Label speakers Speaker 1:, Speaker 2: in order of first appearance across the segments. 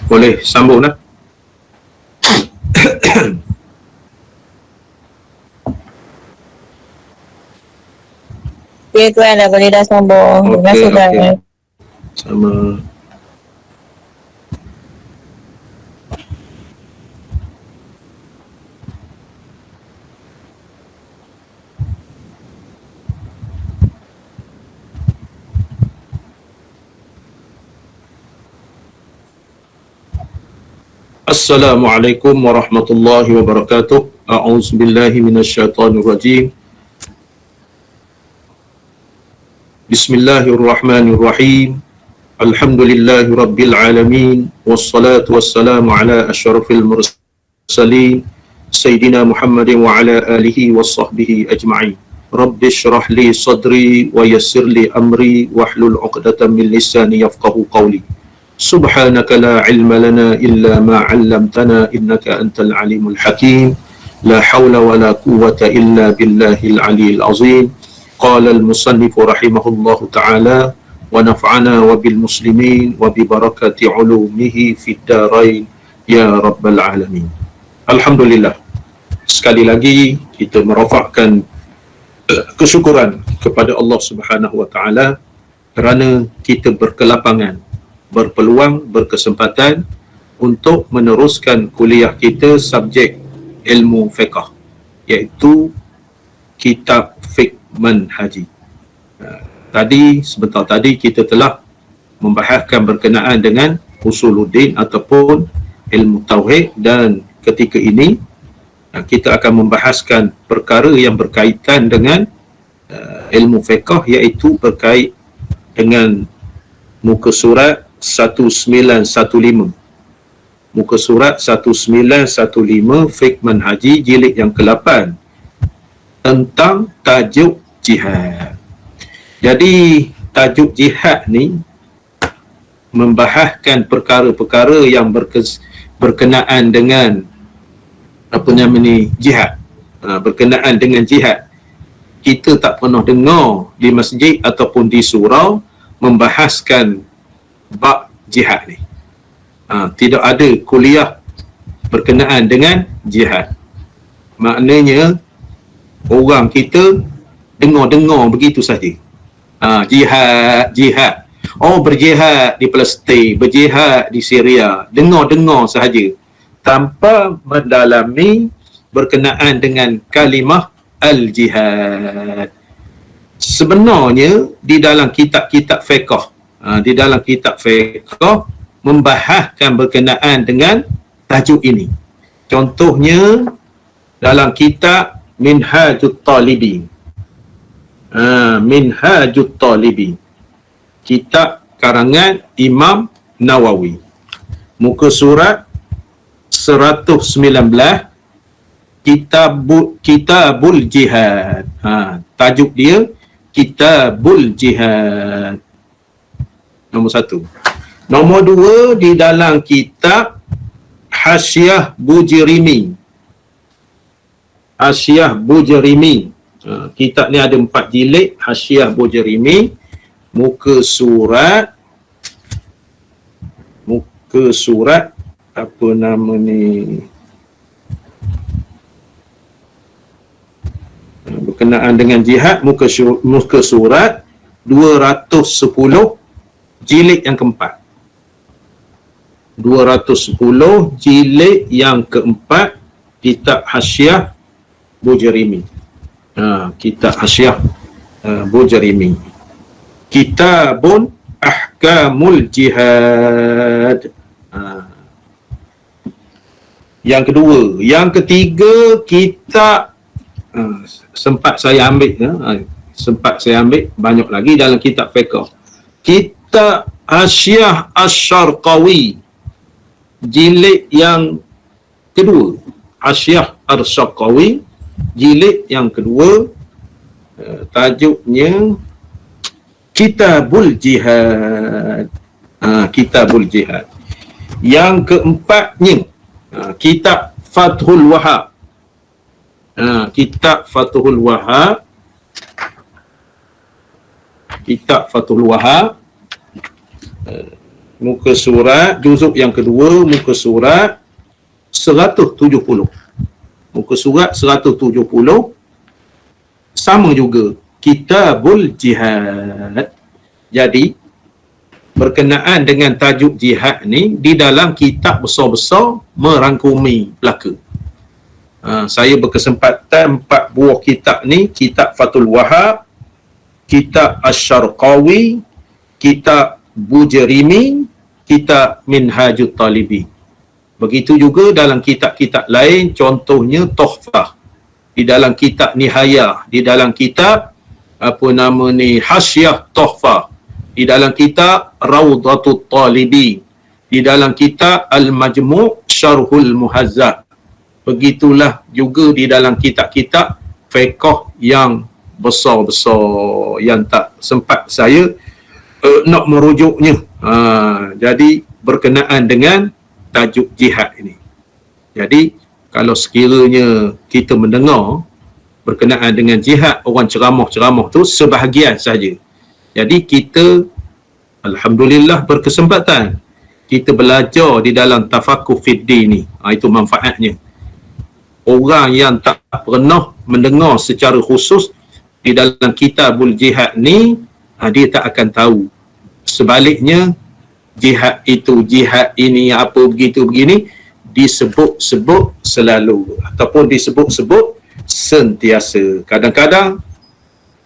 Speaker 1: Boleh sambung dah.
Speaker 2: Okay tuan, dah boleh dah sambung. Terima kasih tuan.
Speaker 1: Sama. Assalamualaikum warahmatullahi wabarakatuh. A'udzubillahi minasyaitonirrajim. Bismillahirrahmanirrahim. Alhamdulillahi rabbil alamin. Wassalatu wassalamu ala asyrafil mursalin Sayyidina Muhammadin wa ala alihi wa sahbihi ajma'in. Rabbi syrah li sadri wa yassir li amri wahlul 'uqdatam min lisani yafqahu qawli. Subhanaka la ilma lana illa ma 'allamtana innaka antal alimul hakim. La hawla wa la quwwata illa billahil aliyyil azim. Qala al-musannif rahimahullahu ta'ala wa naf'ana wa bil muslimin wa bi barakati ulumihi fid darain ya rabbal alamin. Alhamdulillah. Sekali lagi kita merafakkan kesyukuran kepada Allah Subhanahu wa taala kerana kita berkelapangan, berpeluang, berkesempatan untuk meneruskan kuliah kita subjek ilmu fiqh, iaitu kitab fiqh manhaji. Sebentar tadi kita telah membahaskan berkenaan dengan usuluddin ataupun ilmu tauhid, dan ketika ini kita akan membahaskan perkara yang berkaitan dengan ilmu fiqh, iaitu berkait dengan muka surat 1915. Muka surat 1915 fiqh manhaji jilid yang ke-8 tentang tajuk jihad. Jadi tajuk jihad ni membahaskan perkara-perkara yang berkenaan dengan jihad. Berkenaan dengan jihad. Kita tak pernah dengar di masjid ataupun di surau membahaskan bab jihad ni. Tidak ada kuliah berkenaan dengan jihad. Maknanya orang kita dengar begitu saja. Jihad. Oh, berjihad di Palestin, berjihad di Syria. Dengar sahaja tanpa mendalami berkenaan dengan kalimah al-jihad. Sebenarnya di dalam kitab-kitab fiqh, membahaskan berkenaan dengan tajuk ini. Contohnya dalam kitab Minhajut Talibin. Minhajut Talibin, kitab karangan Imam Nawawi, muka surat 119, Kitabul Jihad. Tajuk dia Kitabul Jihad, nombor 1. Nombor 2, di dalam kitab Hasyiah Bujrimi. Hasyiah Bujrimi. Kitab ni ada 4 jilid. Hasyiah Bujrimi, muka surat apa nama ni, berkenaan dengan jihad, muka surat 210 jilid yang keempat. 210 jilid yang keempat, kitab Hasyiah Bujrimi. Kitab Hasyiah Bujrimi. Kitabun Ahkamul Jihad. Yang kedua. Yang ketiga, kitab sempat saya ambil banyak lagi dalam kitab fiqh. Kitab Hasyiah Asy-Syarqawi, jilid yang kedua. Hasyiah Asy-Syarqawi, jilid yang kedua, tajuknya Kitabul Jihad. Kitabul Jihad. Yang keempatnya, kitab Fathul Wahhab. Kitab Fathul Wahhab. Kitab Fathul Wahhab, muka surat juzuk yang kedua, muka surat 170. Muka surat 170 sama juga Kitabul Jihad. Jadi berkenaan dengan tajuk jihad ni, di dalam kitab besar-besar merangkumi belaka. Saya berkesempatan 4 buah kitab ni, kitab Fathul Wahab, kitab Asy-Syarqawi, kitab Bujarimi, kitab Minhajut Talibin. Begitu juga dalam kitab-kitab lain, contohnya Tuhfah, di dalam kitab Nihayah, di dalam kitab Hasyiah Tuhfah, di dalam kitab Rawdatut Talibin, di dalam kitab Al-Majmu' Syarhul Muhazzab. Begitulah juga di dalam kitab-kitab fiqh yang besar-besar yang tak sempat saya nak merujuknya. Jadi berkenaan dengan tajuk jihad ini. Jadi kalau sekiranya kita mendengar berkenaan dengan jihad, orang ceramah-ceramah tu sebahagian saja. Jadi kita alhamdulillah berkesempatan kita belajar di dalam tafakuh fiddin ni. Itu manfaatnya. Orang yang tak pernah mendengar secara khusus di dalam kitabul jihad ni, dia tak akan tahu. Sebaliknya, jihad itu, jihad ini, apa begitu begini, disebut-sebut selalu ataupun disebut-sebut sentiasa. Kadang-kadang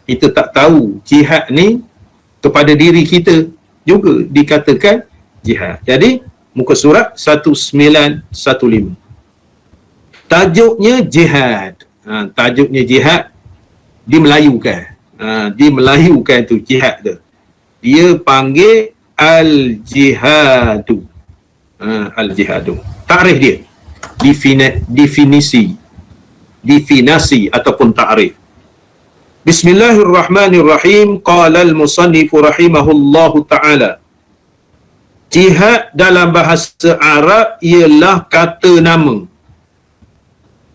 Speaker 1: kita tak tahu jihad ni kepada diri kita juga dikatakan jihad. Jadi muka surat 1915. Tajuknya jihad. Tajuknya jihad dimelayukan. Dimelayukan tu jihad tu. Dia panggil al-jihadu. Al-jihadu. Takrif dia. Definisi ataupun takrif. Bismillahirrahmanirrahim. Qala al-musannif rahimahullahu ta'ala. Jihad dalam bahasa Arab ialah kata nama.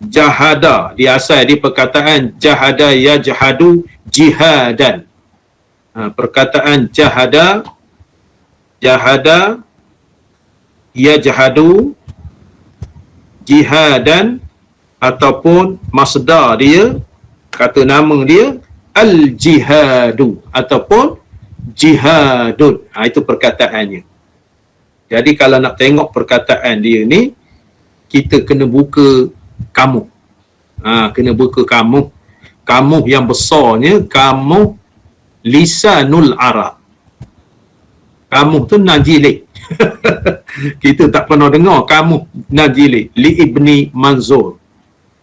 Speaker 1: Jahada, dia asal di perkataan jahada yajhadu jihadan. Perkataan jahada yajhadu jihadan, ataupun masdar dia, kata nama dia al-jihadu ataupun jihadun. Itu perkataannya. Jadi kalau nak tengok perkataan dia ni, kita kena buka kamus. Kena buka kamus. Kamus yang besarnya, kamus Lisanul Arab. Kamus tu Najili. Kita tak pernah dengar kamus Najili li Ibni Manzur.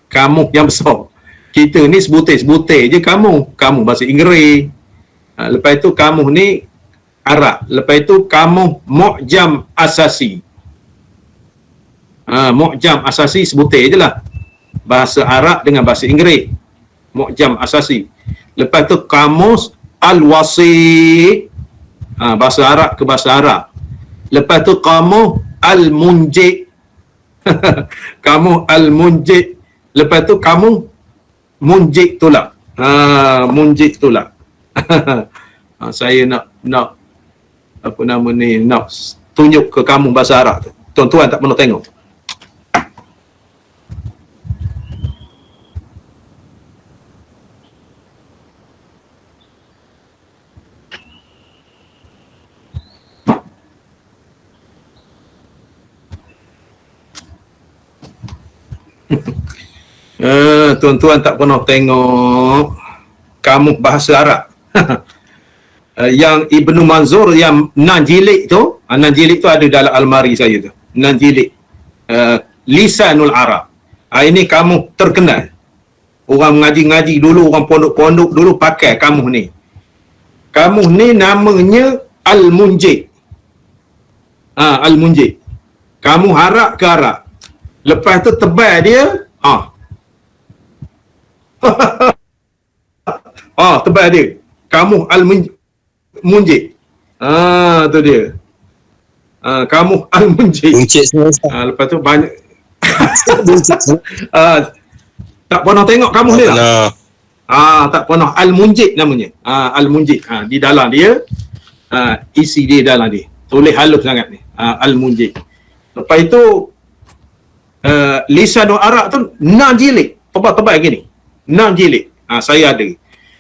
Speaker 1: Kamus yang besar. Kita ni sebutir-sebutir je kamus. Kamus bahasa Inggeris. Lepas itu kamus ni Arab. Lepas itu kamus Mu'jam Asasi. Mu'jam Asasi sebutir je lah. Bahasa Arab dengan bahasa Inggeris. Mu'jam Asasi. Lepas tu kamus Al-Wasi. Bahasa Arab ke bahasa Arab. Lepas tu kamus Al-Munjid. Kamus Al-Munjid. Lepas tu kamus Munjid Tulak. Munjid Tulak. Saya nak apa nama ni, nak tunjuk ke kamu bahasa Arab tu. Tuan-tuan tak pernah tengok. Tuan-tuan tak pernah tengok kamus bahasa Arab. Yang Ibnu Manzur yang 6 jilid tu, 6 jilid tu ada dalam almari saya tu. 6 jilid. Lisanul Arab. Ini kamus terkenal. Orang mengaji-ngaji dulu, orang pondok-pondok dulu pakai kamus ni. Kamus ni namanya Al-Munjid. Al-Munjid. Kamus Arab ke Arab. Lepas tu tebal dia, tebal dia. Kamus Al-Munjid. Tu dia. Kamus Al-Munjid. Lepas tu banyak. Tak pernah tengok kamus dia tak? Tak pernah. Al-Munjid namanya. Al-Munjid. Di dalam dia, isi dia dalam dia. tulis halus sangat ni. Al-Munjid. Lepas itu Lisanul Arab tu 6 jilid, tebal-tebal gini. 6 jilid. Saya ada.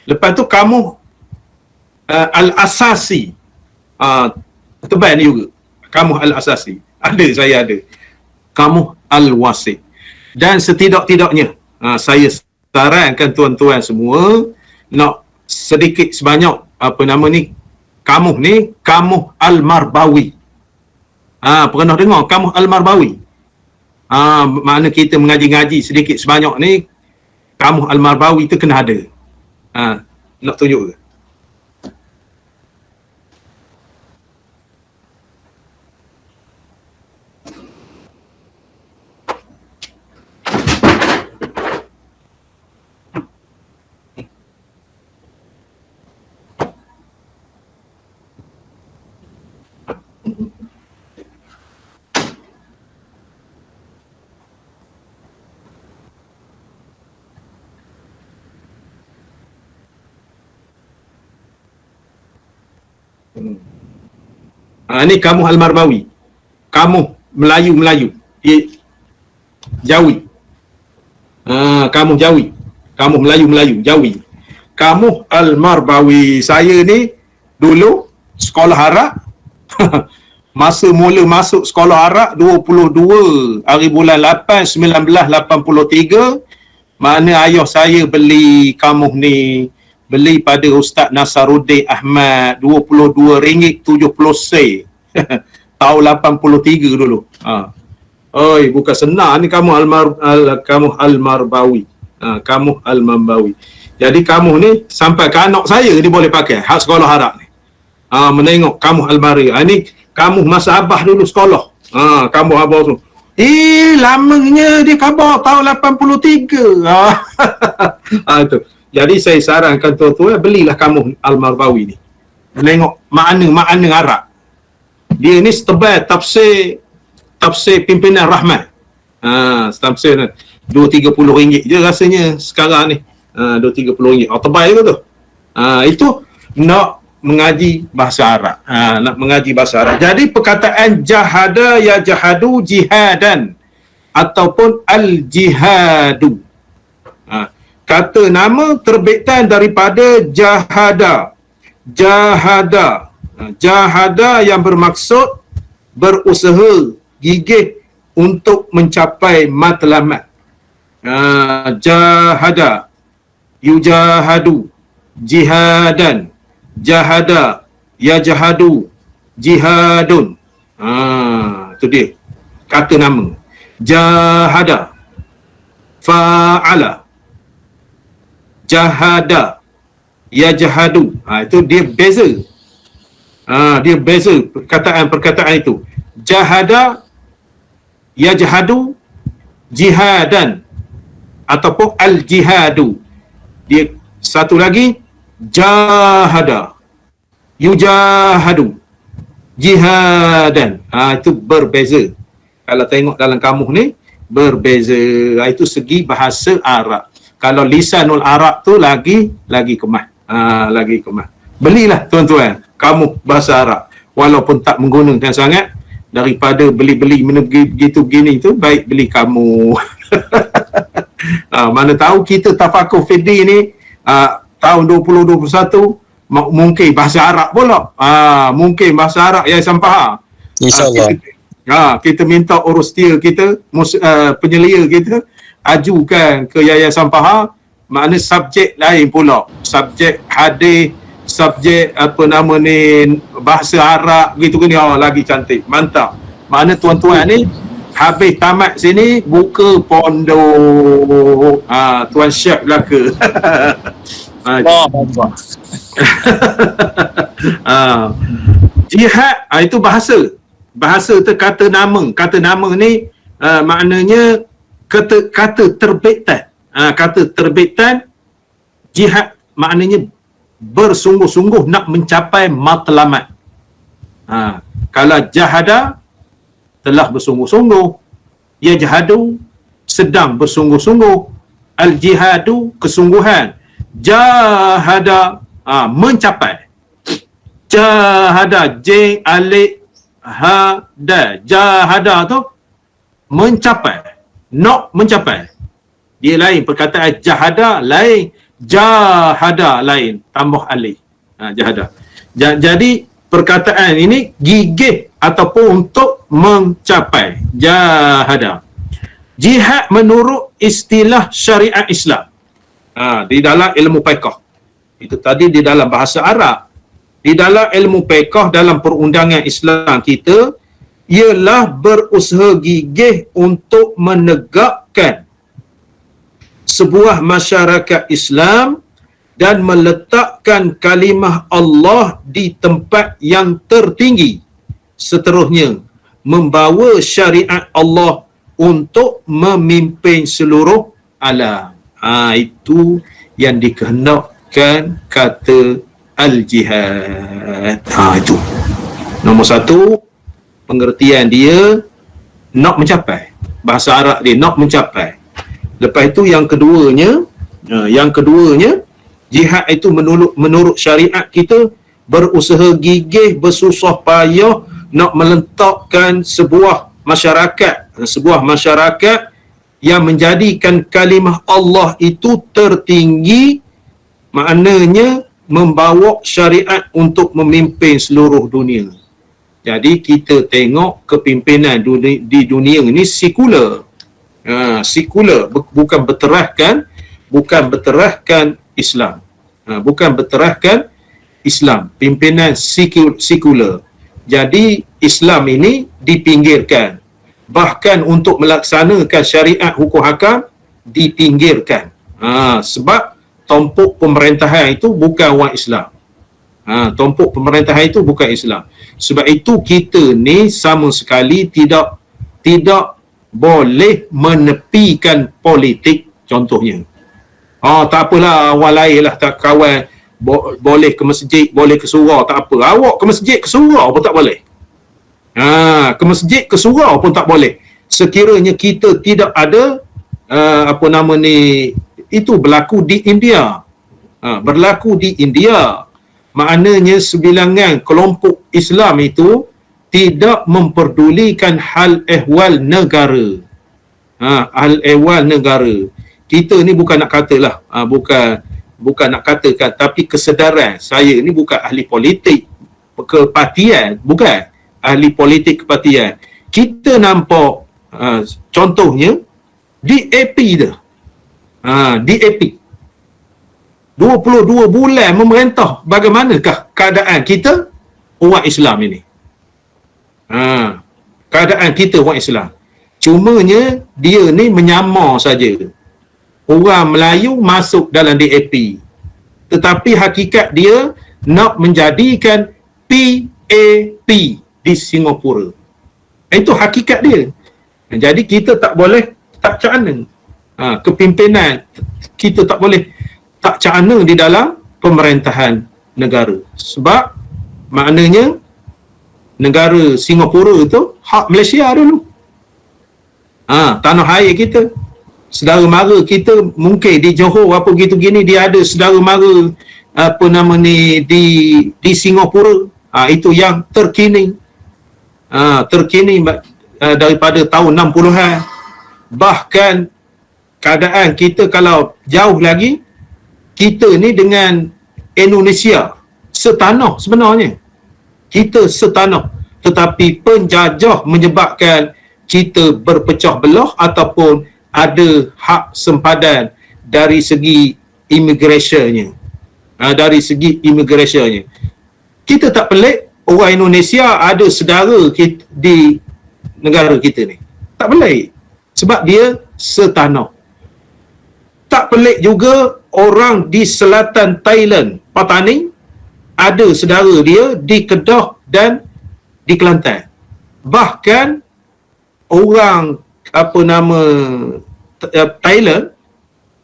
Speaker 1: Lepas tu Kamus Al-Asasi. Tebal ni juga. Kamus Al-Asasi. Saya ada. Kamus Al-Wasit. Dan setidak-tidaknya saya sarankan tuan-tuan semua nak sedikit sebanyak kamus ni Kamus Al-Marbawi. Pernah dengar Kamus Al-Marbawi? Makna kita mengaji-ngaji sedikit sebanyak ni Kamus Al-Marbawi tu kena ada. Nak tunjuk ke? Ni Kamus Al-Marbawi. Kamus Melayu-Melayu. Jawi. Kamus Jawi. Kamus Melayu-Melayu. Jawi. Kamus Al-Marbawi. Saya ni dulu sekolah Arab. Masa mula masuk sekolah Arab 22 hari bulan 8 1983. Mana ayah saya beli kamus ni. Beli pada Ustaz Nasaruddin Ahmad RM22.70 tahun 83 dulu. Oi, bukan senang ni Kamus Al-Marbawi. Kamus Al-Marbawi. Jadi kamus ni sampai ke anak saya dia boleh pakai hak sekolah Arab ni. Menengok Kamus Al-Marbawi. Ni kamus masa abah dulu sekolah. Kamus abah tu. Lamanya dia khabar tahun 83. Itu. Jadi saya sarankan tuan-tuan belilah Kamus Al-Marbawi ni. Menengok makna Arab. Dia ni setebal tafsir Pimpinan Rahmat. Tafsir RM2.30 je rasanya sekarang ni. RM2.30. Tebal ke tu? Itu nak mengaji bahasa Arab. Nak mengaji bahasa Arab. Jadi perkataan jahada ya jahadu jihadan ataupun al-jihadu. Kata nama terbitan daripada jahada. Jahada yang bermaksud berusaha gigih untuk mencapai matlamat. Jahada, yujahadu, jihadan, jahada, yajahadu, jihadun. Itu dia kata nama. Jahada, fa'ala, jahada, yajahadu. Itu dia beza. Dia beza perkataan itu. Jahada, yajahadu, jihadan ataupun al-jihadu. Dia satu lagi jahada, yujahadu, jihadan. Itu berbeza. Kalau tengok dalam kamus ni berbeza. Itu segi bahasa Arab. Kalau lisanul Arab tu lagi kemas. Lagi kemas. Belilah tuan-tuan kamus bahasa Arab. Walaupun tak menggunakan sangat, daripada beli-beli begitu gini tu baik beli kamus. Mana tahu kita tafakur fidi ni tahun 2021 mungkin bahasa Arab pula. Mungkin bahasa Arab Yayasan Paha.
Speaker 3: InsyaAllah.
Speaker 1: Kita minta urus dia kita, penyelia kita ajukan ke Yayasan Paha. Makna subjek lain pula. Subjek hadis, subjek bahasa Arab gitu ni. Lagi cantik. Mantap. Makna tuan-tuan ni habis tamat sini buka pondok. Tuan Syekh belaka. Jihad itu bahasa. Bahasa tu kata nama. Kata nama ni maknanya kata terbitan. Kata terbitan. Jihad maknanya bersungguh-sungguh nak mencapai matlamat. Kalau jahada telah bersungguh-sungguh, ya jahadu sedang bersungguh-sungguh, al-jihadu kesungguhan, jahada mencapai, jahada j alif
Speaker 3: jahada tu mencapai, nak mencapai. Dia lain, perkataan jahada lain, jahada lain, tambah alif. Jahada. Jadi perkataan ini gigih ataupun untuk mencapai, jahada. Jihad menurut istilah syariat Islam. Di dalam ilmu fiqh. Itu tadi di dalam bahasa Arab. Di dalam ilmu fiqh, dalam perundangan Islam kita, ialah berusaha gigih untuk menegakkan sebuah masyarakat Islam dan meletakkan kalimah Allah di tempat yang tertinggi. Seterusnya, membawa syariat Allah untuk memimpin seluruh alam. Itu yang dikehendakkan kata al-jihad. Itu. Nombor satu, pengertian dia nak mencapai. Bahasa Arab dia nak mencapai. Lepas itu yang keduanya, jihad itu menurut syariat kita berusaha gigih, bersusah payah nak meletakkan sebuah masyarakat yang menjadikan kalimah Allah itu tertinggi, maknanya membawa syariat untuk memimpin seluruh dunia. Jadi kita tengok kepimpinan di dunia ini sekular. Sekular, bukan berteraskan Islam. Bukan berteraskan Islam, pimpinan sekular. Jadi Islam ini dipinggirkan. Bahkan untuk melaksanakan syariat hukum hakam dipinggirkan. Sebab tumpuk pemerintahan itu bukan orang Islam. Tumpuk pemerintahan itu bukan Islam. Sebab itu kita ni sama sekali tidak boleh menepikan politik, contohnya. Tak apalah, orang lain lah, tak kawan boleh ke masjid, boleh ke surau, tak apa. Awak ke masjid, ke surau pun tak boleh. Ke masjid, ke surau pun tak boleh. Sekiranya kita tidak ada itu berlaku di India. Maknanya sebilangan kelompok Islam itu tidak memperdulikan hal ehwal negara. Kita ni bukan nak katalah, bukan nak katakan, tapi kesedaran saya ni bukan ahli politik kepartian, bukan ahli politik kepartian. Kita nampak contohnya DAP dah. DAP 22 bulan memerintah. Bagaimanakah keadaan kita orang Islam ini? Keadaan kita orang Islam. Cumanya dia ni menyamar saja. Orang Melayu masuk dalam DAP. Tetapi hakikat dia nak menjadikan PAP di Singapura. Itu hakikat dia. Jadi kita tak boleh tak cakna. Kepimpinan kita tak boleh tak cakna di dalam pemerintahan negara. Sebab maknanya negara Singapura itu hak Malaysia dulu. Tanah air kita, saudara mara kita mungkin di Johor apa gitu gini, dia ada saudara mara di Singapura. Itu yang terkini. Daripada tahun 60-an. Bahkan keadaan kita kalau jauh lagi, kita ni dengan Indonesia setanah sebenarnya. Kita setanah, tetapi penjajah menyebabkan kita berpecah belah ataupun ada hak sempadan dari segi imigrasionnya. Kita tak pelik orang Indonesia ada saudara di negara kita ni. Tak pelik. Sebab dia setanah. Tak pelik juga orang di selatan Thailand, Patani, ada saudara dia di Kedah dan di Kelantan. Bahkan orang Thailand,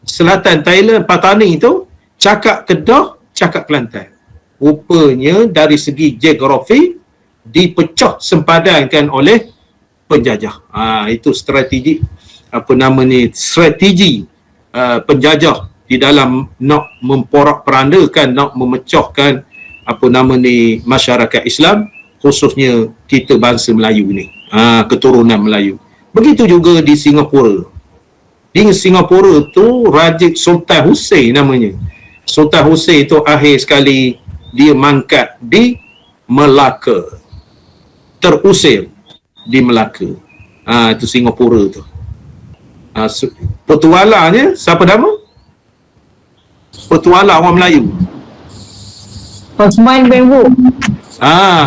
Speaker 3: selatan Thailand, Patani itu cakap Kedah, cakap Kelantan. Rupanya dari segi geografi dipecah sempadankan oleh penjajah. Itu strategi strategi penjajah di dalam nak memporak-perandakan, nak memecahkan masyarakat Islam khususnya kita bangsa Melayu ni, keturunan Melayu. Begitu juga di Singapura. Di Singapura tu Raja Sultan Hussein namanya. Sultan Hussein tu akhir sekali dia mangkat di Melaka, terusir di Melaka. Itu Singapura tu. Petualanya siapa nama? Petualang orang Melayu.
Speaker 2: Osman bin Wu.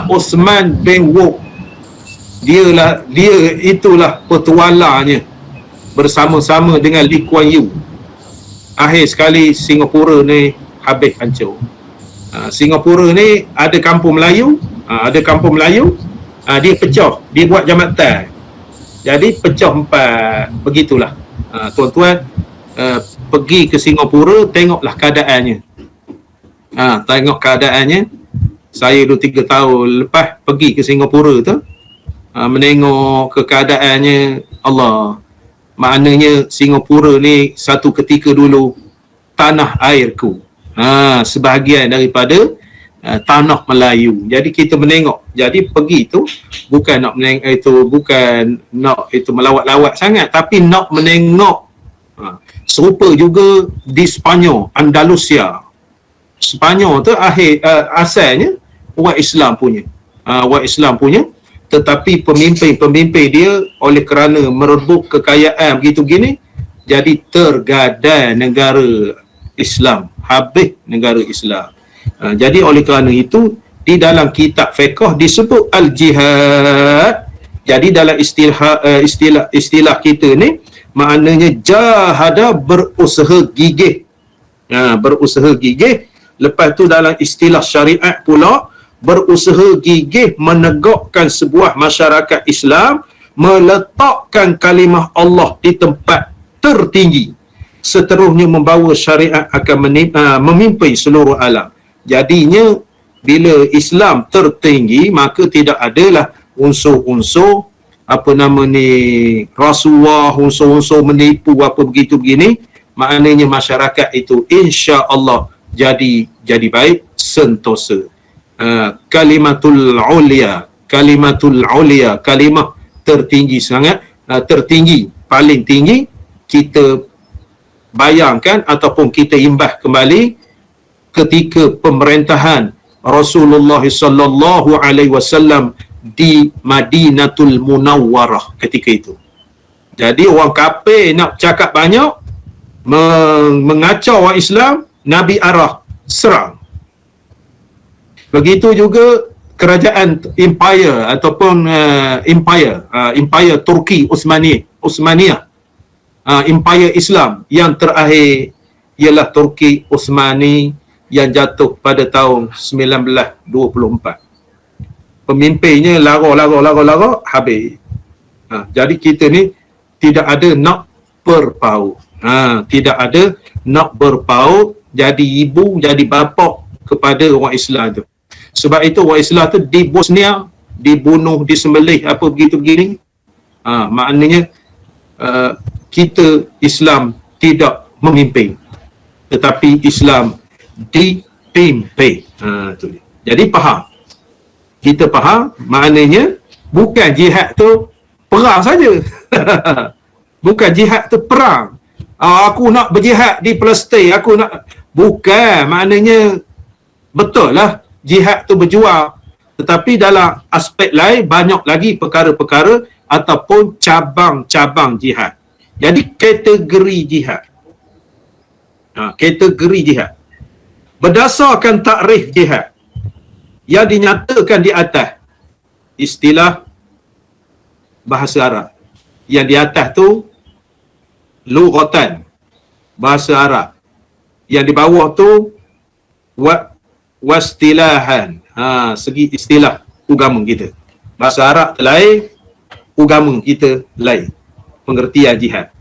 Speaker 3: Osman bin Wu. Dia itulah petualangnya bersama-sama dengan Lee Kuan Yew. Akhir sekali Singapura ni habis hancur. Singapura ni ada kampung Melayu, dia pecah, dia buat jambatan. Jadi pecah 4. Begitulah. Tuan-tuan pergi ke Singapura, tengoklah keadaannya. Tengok keadaannya. Saya 2-3 tahun lepas pergi ke Singapura tu, menengok ke keadaannya, Allah. Maknanya Singapura ni satu ketika dulu tanah airku, sebahagian daripada tanah Melayu. Jadi kita menengok. Jadi pergi tu bukan nak menengok itu, bukan nak itu melawat-lawat sangat, tapi nak menengok. Serupa juga di Sepanyol, Andalusia. Sepanyol tu asalnya orang Islam punya. Orang Islam punya, tetapi pemimpin dia oleh kerana merebut kekayaan begitu gini, jadi tergadai negara Islam, habis negara Islam. Jadi oleh kerana itu di dalam kitab fiqh disebut al-jihad. Jadi dalam istilah kita ni maknanya jahada, berusaha gigih. Berusaha gigih. Lepas tu dalam istilah syariat pula, berusaha gigih menegakkan sebuah masyarakat Islam, meletakkan kalimah Allah di tempat tertinggi, seterusnya membawa syariat akan memimpin seluruh alam. Jadinya bila Islam tertinggi, maka tidak adalah unsur-unsur rasuah, unsur-unsur menipu apa begitu begini. Maknanya masyarakat itu insya-Allah jadi baik, sentosa. Kalimatul ulia, kalimah tertinggi sangat, tertinggi, paling tinggi. Kita bayangkan ataupun kita imbas kembali ketika pemerintahan Rasulullah sallallahu alaihi wasallam di Madinatul Munawwarah ketika itu. Jadi orang kafir nak cakap banyak, mengacau orang Islam, Nabi arah serang. Begitu juga kerajaan empire ataupun empire Turki Uthmaniyah, empire Islam yang terakhir ialah Turki Uthmani yang jatuh pada tahun 1924. Pemimpinnya lara habis. Jadi kita ni tidak ada nak berpaut. Tidak ada nak berpaut, jadi ibu, jadi bapa kepada orang Islam tu. Sebab itu orang Islam tu di Bosnia dibunuh, disembelih apa begitu begini. Maknanya kita Islam tidak memimpin, tetapi Islam dipimpin. Jadi faham. Kita faham maknanya bukan jihad tu perang saja. Bukan jihad tu perang. Aku nak berjihad di Palestin, aku nak, bukan. Maknanya betul lah jihad tu berjuang, tetapi dalam aspek lain banyak lagi perkara-perkara ataupun cabang-cabang jihad. Jadi kategori jihad. Kategori jihad berdasarkan takrif jihad yang dinyatakan di atas istilah bahasa Arab. Yang di atas tu lughatan, bahasa Arab. Yang di bawah tu wastilahan, segi istilah agama kita. Bahasa Arab lain, agama kita lain, pengertian jihad.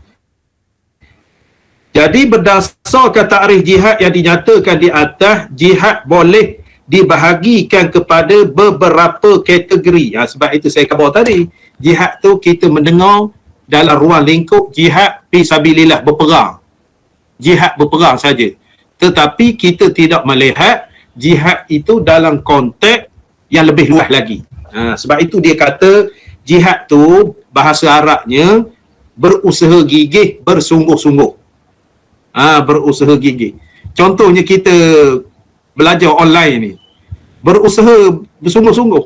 Speaker 3: Jadi berdasarkan takrif jihad yang dinyatakan di atas, jihad boleh dibahagikan kepada beberapa kategori. Sebab itu saya khabar tadi, jihad tu kita mendengar dalam ruang lingkup jihad fisabilillah, berperang. Jihad berperang saja. Tetapi kita tidak melihat jihad itu dalam konteks yang lebih luas lagi. Sebab itu dia kata jihad tu bahasa Arabnya berusaha gigih bersungguh-sungguh. Berusaha gigih. Contohnya kita belajar online ni, berusaha bersungguh-sungguh.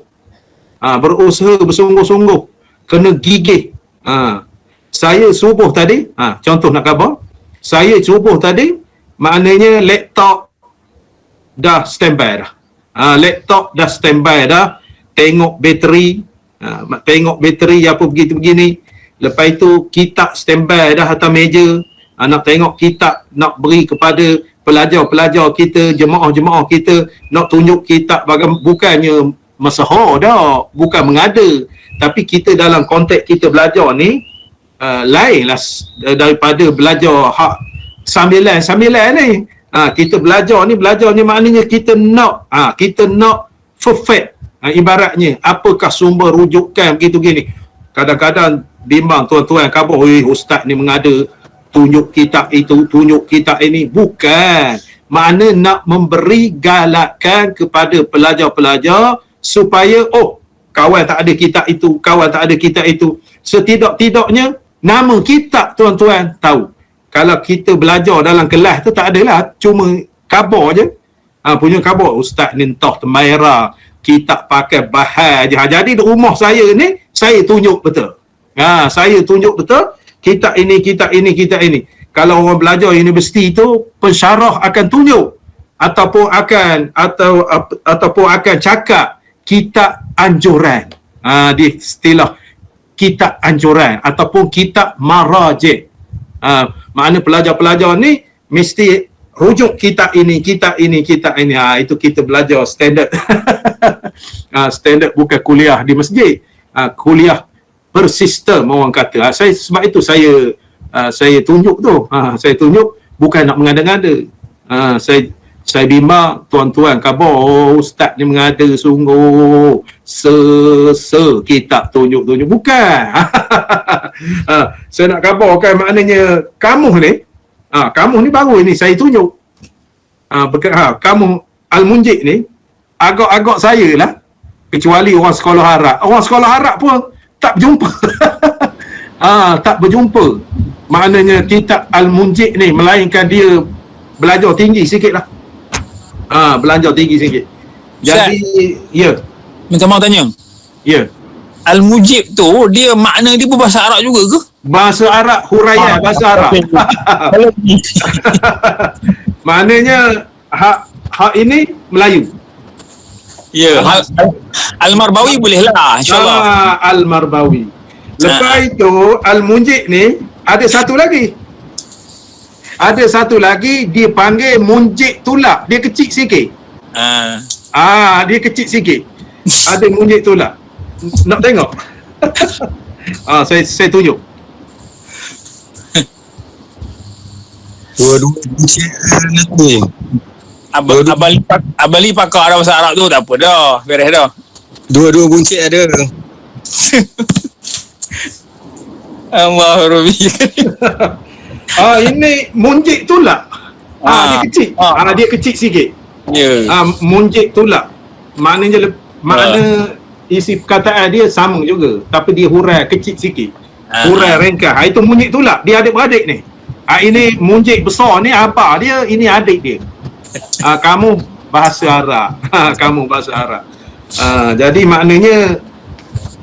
Speaker 3: Berusaha bersungguh-sungguh, kena gigih. Saya subuh tadi, contoh nak khabar, saya subuh tadi, maknanya laptop dah standby dah. Laptop dah standby dah, tengok bateri apa begini. Lepas itu kitab standby dah atas meja, nak tengok kitab, nak beri kepada pelajar-pelajar kita, jemaah-jemaah kita, nak tunjuk kitab bukannya masalah dah, bukan mengada, tapi kita dalam konteks kita belajar ni lainlah daripada belajar hak sambilan ni. Kita belajarnya maknanya kita nak perfect. Ibaratnya apakah sumber rujukan begitu gini. Kadang-kadang bimbang tuan-tuan khabar, ustaz ni mengada, tunjuk kitab itu, tunjuk kitab ini. Bukan. Makna nak memberi galakan kepada pelajar-pelajar supaya kawan tak ada kitab itu. Setidak-tidaknya nama kitab tuan-tuan tahu. Kalau kita belajar dalam kelas tu tak adalah cuma khabar je. Punya khabar ustaz ni entah temaira, kitab pakai bahar je. Jadi di rumah saya ni saya tunjuk betul. Saya tunjuk betul kitab ini. Kalau orang belajar universiti tu, pensyarah akan tunjuk ataupun akan cakap kitab anjuran. Di istilah kitab anjuran ataupun kitab maraji'. Makna pelajar-pelajar ni mesti rujuk kitab ini. Itu kita belajar standard. Standard bukan kuliah di masjid. Kuliah bersistem orang kata. Sebab itu saya tunjuk tu. Saya tunjuk bukan nak mengada-ngada. Saya bimbang tuan-tuan khabar, ustaz ni mengada sungguh. Kitab tunjuk. Bukan. Saya nak khabarkan maknanya kamu ni baru ini saya tunjuk. Kamu Al-Munjid ni agak-agak saya lah, kecuali orang sekolah Arab. Orang sekolah Arab pun tak berjumpa. Tak berjumpa. Maknanya kitab Al-Munjid ni, melainkan dia belajar tinggi sikit lah. Belajar tinggi sikit. Jadi, ya.
Speaker 4: Minta maaf tanya.
Speaker 3: Ya.
Speaker 4: Al-Mujib tu, dia makna dia pun bahasa Arab juga ke?
Speaker 3: Bahasa Arab, huraian bahasa Arab. Maknanya hak ini Melayu.
Speaker 4: Ya, Al-Marbawi boleh lah, insyaAllah.
Speaker 3: Al-Marbawi. Lepas itu, Al-Munjid ni ada satu lagi. Dia panggil Munjid Tulak. Dia kecil sikit. Dia kecil sikit. Ada Munjid Tulak. Nak tengok? Saya tunjuk.
Speaker 5: Dua-dua buncit nanti.
Speaker 4: Abali pakar bahasa Arab tu tak apa dah. Beres dah.
Speaker 5: Dua-dua buncit ada.
Speaker 4: Allah Rabbi.
Speaker 3: Ini Munjid Tulak. Dia kecil. Dia kecil sikit.
Speaker 4: Ya.
Speaker 3: Munjid Tulak. Maknanya isi perkataan dia sama juga, tapi dia hurai kecil sikit. Hurai ringkas. Itu Munjid Tulak. Dia adik-beradik ni. Ini Munjid besar ni abang dia, ini adik dia. Kamu bahasa Arab. Jadi maknanya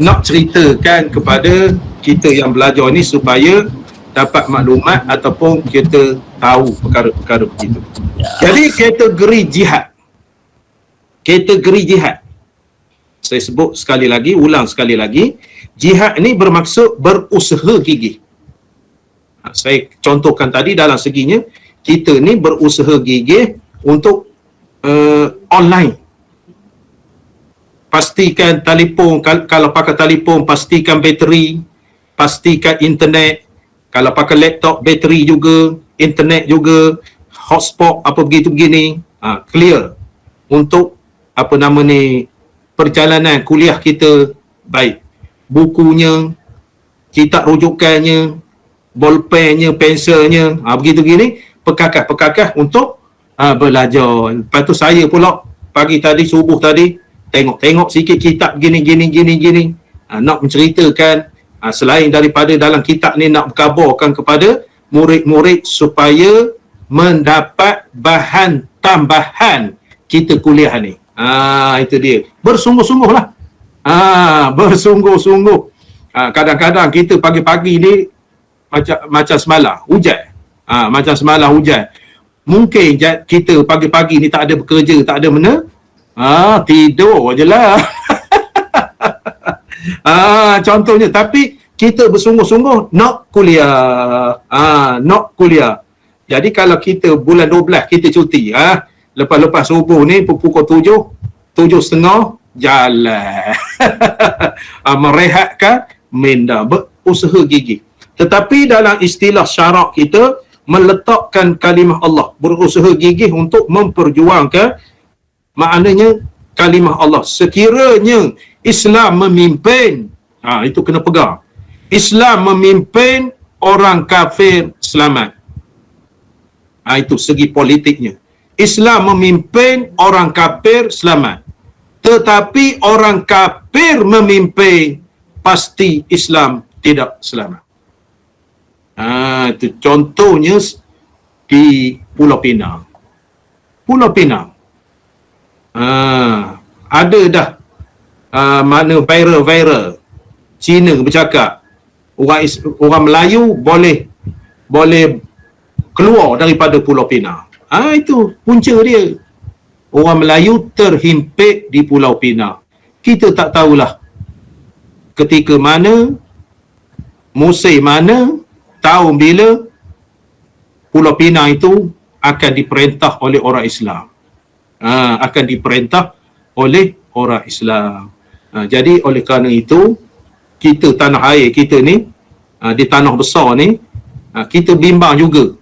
Speaker 3: nak ceritakan kepada kita yang belajar ni supaya dapat maklumat ataupun kita tahu perkara-perkara begitu. Jadi kategori jihad. Saya sebut ulang sekali lagi. Jihad ni bermaksud berusaha gigih. Saya contohkan tadi dalam seginya, kita ni berusaha gigih untuk online. Pastikan telefon, kalau pakai telefon, pastikan bateri, pastikan internet. Kalau pakai laptop, bateri juga, internet juga, hotspot apa begini. Clear untuk perjalanan kuliah kita baik. Bukunya, kitab rujukannya, bolpennya, pensilnya, begitu gini, perkakas untuk belajar. Lepas tu saya pula subuh tadi tengok-tengok sikit kitab gini. Nak menceritakan selain daripada dalam kitab ni nak berkabarkan kepada murid-murid supaya mendapat bahan tambahan kita kuliah ni. Itu dia. Bersungguh-sungguhlah. Bersungguh-sungguh. Kadang-kadang kita pagi-pagi ni macam semalam hujan. Macam semalam hujan. Mungkin kita pagi-pagi ni tak ada bekerja, tak ada mana. Tidur je lah. Contohnya, tapi kita bersungguh-sungguh nak kuliah. Nak kuliah. Jadi kalau kita bulan 12 kita cuti, lepas subuh ni pukul 7:30 jalan. Merehatkan minda, berusaha gigih. Tetapi dalam istilah syarak kita, meletakkan kalimah Allah, berusaha gigih untuk memperjuangkan, maknanya kalimah Allah. Sekiranya Islam memimpin, itu kena pegang. Islam memimpin, orang kafir selamat. Itu segi politiknya. Islam memimpin, orang kafir selamat. Tetapi orang kafir memimpin, pasti Islam tidak selamat. Itu contohnya di Pulau Pinang. Pulau Pinang. Ada dah mana viral Cina bercakap orang Melayu boleh keluar daripada Pulau Pinang. Itu punca dia. Orang Melayu terhimpit di Pulau Pinang. Kita tak tahulah ketika mana, musim mana, tahun bila Pulau Pinang itu akan diperintah oleh orang Islam. Akan diperintah oleh orang Islam. Jadi oleh kerana itu, kita tanah air kita ni, di tanah besar ni, kita bimbang juga.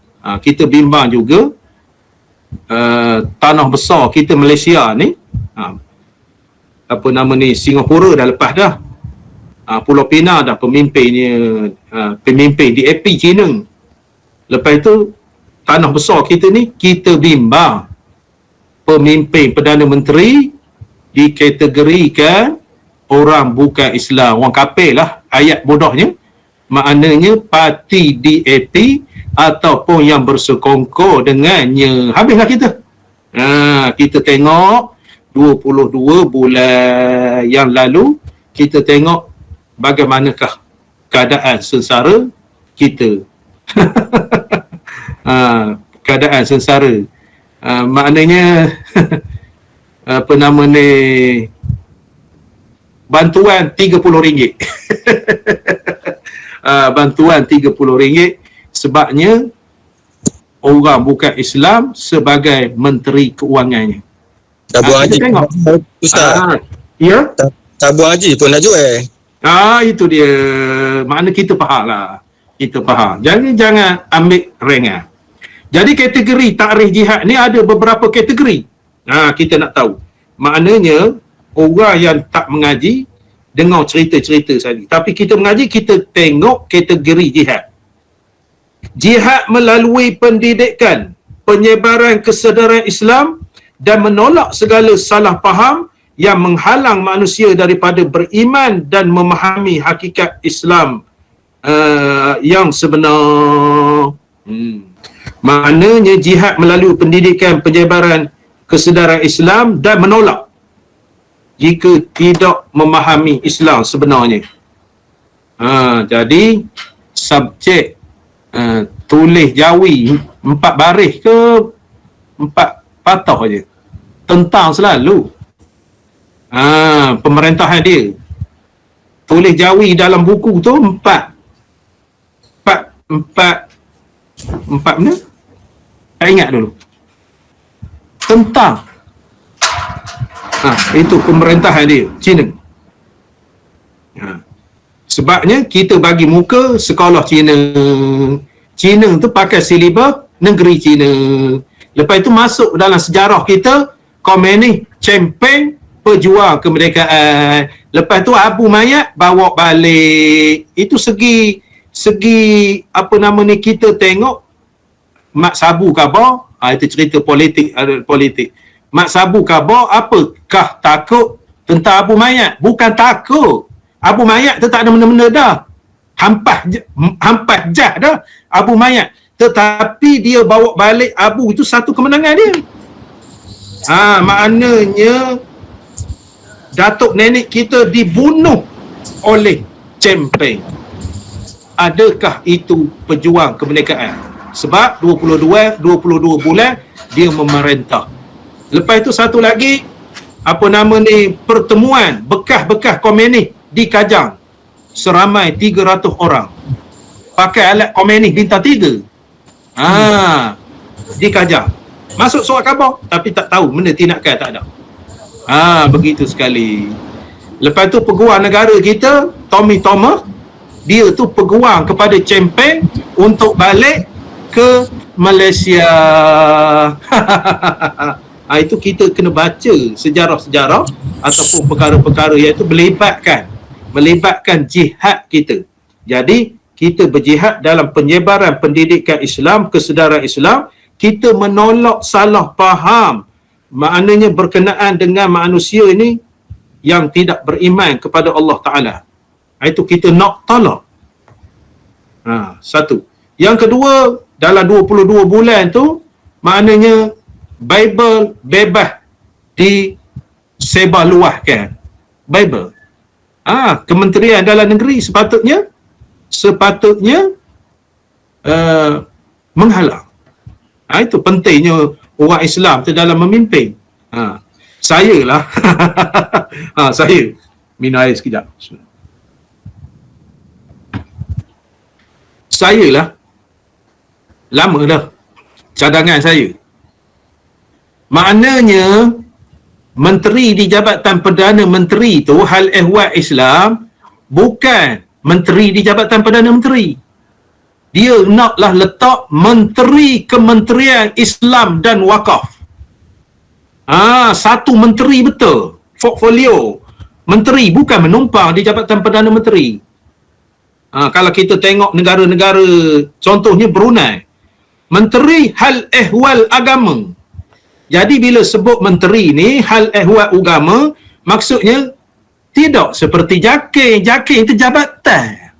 Speaker 3: Tanah besar kita Malaysia ni, apa nama ni, Singapura dah lepas dah. Pulau Pinang dah pemimpin DAP China. Lepas itu tanah besar kita ni, kita bimbang pemimpin Perdana Menteri dikategorikan orang bukan Islam, orang kafir lah ayat bodohnya. Maknanya parti DAP ataupun yang bersekongkol dengannya. Habislah kita. Kita tengok 22 bulan yang lalu, kita tengok bagaimanakah keadaan sengsara kita. Keadaan sengsara. Maknanya apa nama ni, bantuan RM30. Bantuan RM30 sebabnya orang bukan Islam sebagai Menteri Keuangannya.
Speaker 5: Tabung haji.
Speaker 3: Tengok.
Speaker 5: Ustaz.
Speaker 3: Ya?
Speaker 5: Tabung haji pun nak jual.
Speaker 3: Itu dia. Makna kita faham lah. Kita faham. Jangan ambil ringan. Jadi kategori takrif jihad ni ada beberapa kategori. Kita nak tahu. Maknanya orang yang tak mengaji dengar cerita-cerita saja. Tapi kita mengaji, kita tengok kategori jihad. Jihad melalui pendidikan, penyebaran kesedaran Islam dan menolak segala salah faham yang menghalang manusia daripada beriman dan memahami hakikat Islam yang sebenar. Maknanya jihad melalui pendidikan, penyebaran kesedaran Islam dan menolak jika tidak memahami Islam sebenarnya. Jadi subjek tulis jawi 4 baris ke 4 patah aja, tentang selalu pemerintahan dia. Tulis jawi dalam buku tu 4 mana? Tak ingat dulu. Tentang itu pemerintahan dia, Cina. Sebabnya kita bagi muka sekolah Cina. Cina tu pakai silibus negeri Cina. Lepas itu masuk dalam sejarah kita, komunis champion pejuang kemerdekaan. Lepas tu Abu Mayat bawa balik. Itu segi apa nama ni, kita tengok Mak Sabu khabar, itu cerita politik. Mak Sabu khabar, apakah takut tentang Abu Mayat. Bukan takut. Abu Mayat tu tak ada benda-benda dah. Hampas jah dah Abu Mayat. Tetapi dia bawa balik Abu itu satu kemenangan dia. Maknanya datuk nenek kita dibunuh oleh Chempeng. Adakah itu pejuang kemerdekaan? Sebab 22 bulan dia memerintah. Lepas itu satu lagi, apa nama ni, pertemuan bekas-bekas komunis di Kajang. Seramai 300 orang. Pakai alat komunis bintang 3. Di Kajang. Masuk surat khabar tapi tak tahu benda tindakan tak ada. Begitu sekali. Lepas tu peguam negara kita, Tommy Thomas, dia tu peguam kepada Chempeng untuk balik ke Malaysia. Itu kita kena baca sejarah-sejarah ataupun perkara-perkara iaitu melibatkan jihad kita. Jadi kita berjihad dalam penyebaran pendidikan Islam, kesedaran Islam. Kita menolak salah faham, maknanya berkenaan dengan manusia ini yang tidak beriman kepada Allah Ta'ala. Itu kita nak tolak. Satu. Yang kedua, dalam 22 bulan tu, maknanya Bible bebas disebarluaskan. Bible. Kementerian Dalam Negeri sepatutnya menghalang. Itu pentingnya orang Islam tu dalam memimpin. Saya lah. Saya minum air sekejap. Saya lah. Lama dah cadangan saya. Maknanya menteri di Jabatan Perdana Menteri tu hal ehwal Islam bukan menteri di Jabatan Perdana Menteri. Dia naklah letak Menteri Kementerian Islam dan Wakaf. Satu menteri betul. Portfolio menteri, bukan menumpang di Jabatan Perdana Menteri. Kalau kita tengok negara-negara, contohnya Brunei, Menteri Hal Ehwal Agama. Jadi bila sebut menteri ni hal ehwal agama, maksudnya tidak seperti JAKIM. JAKIM itu jabatan.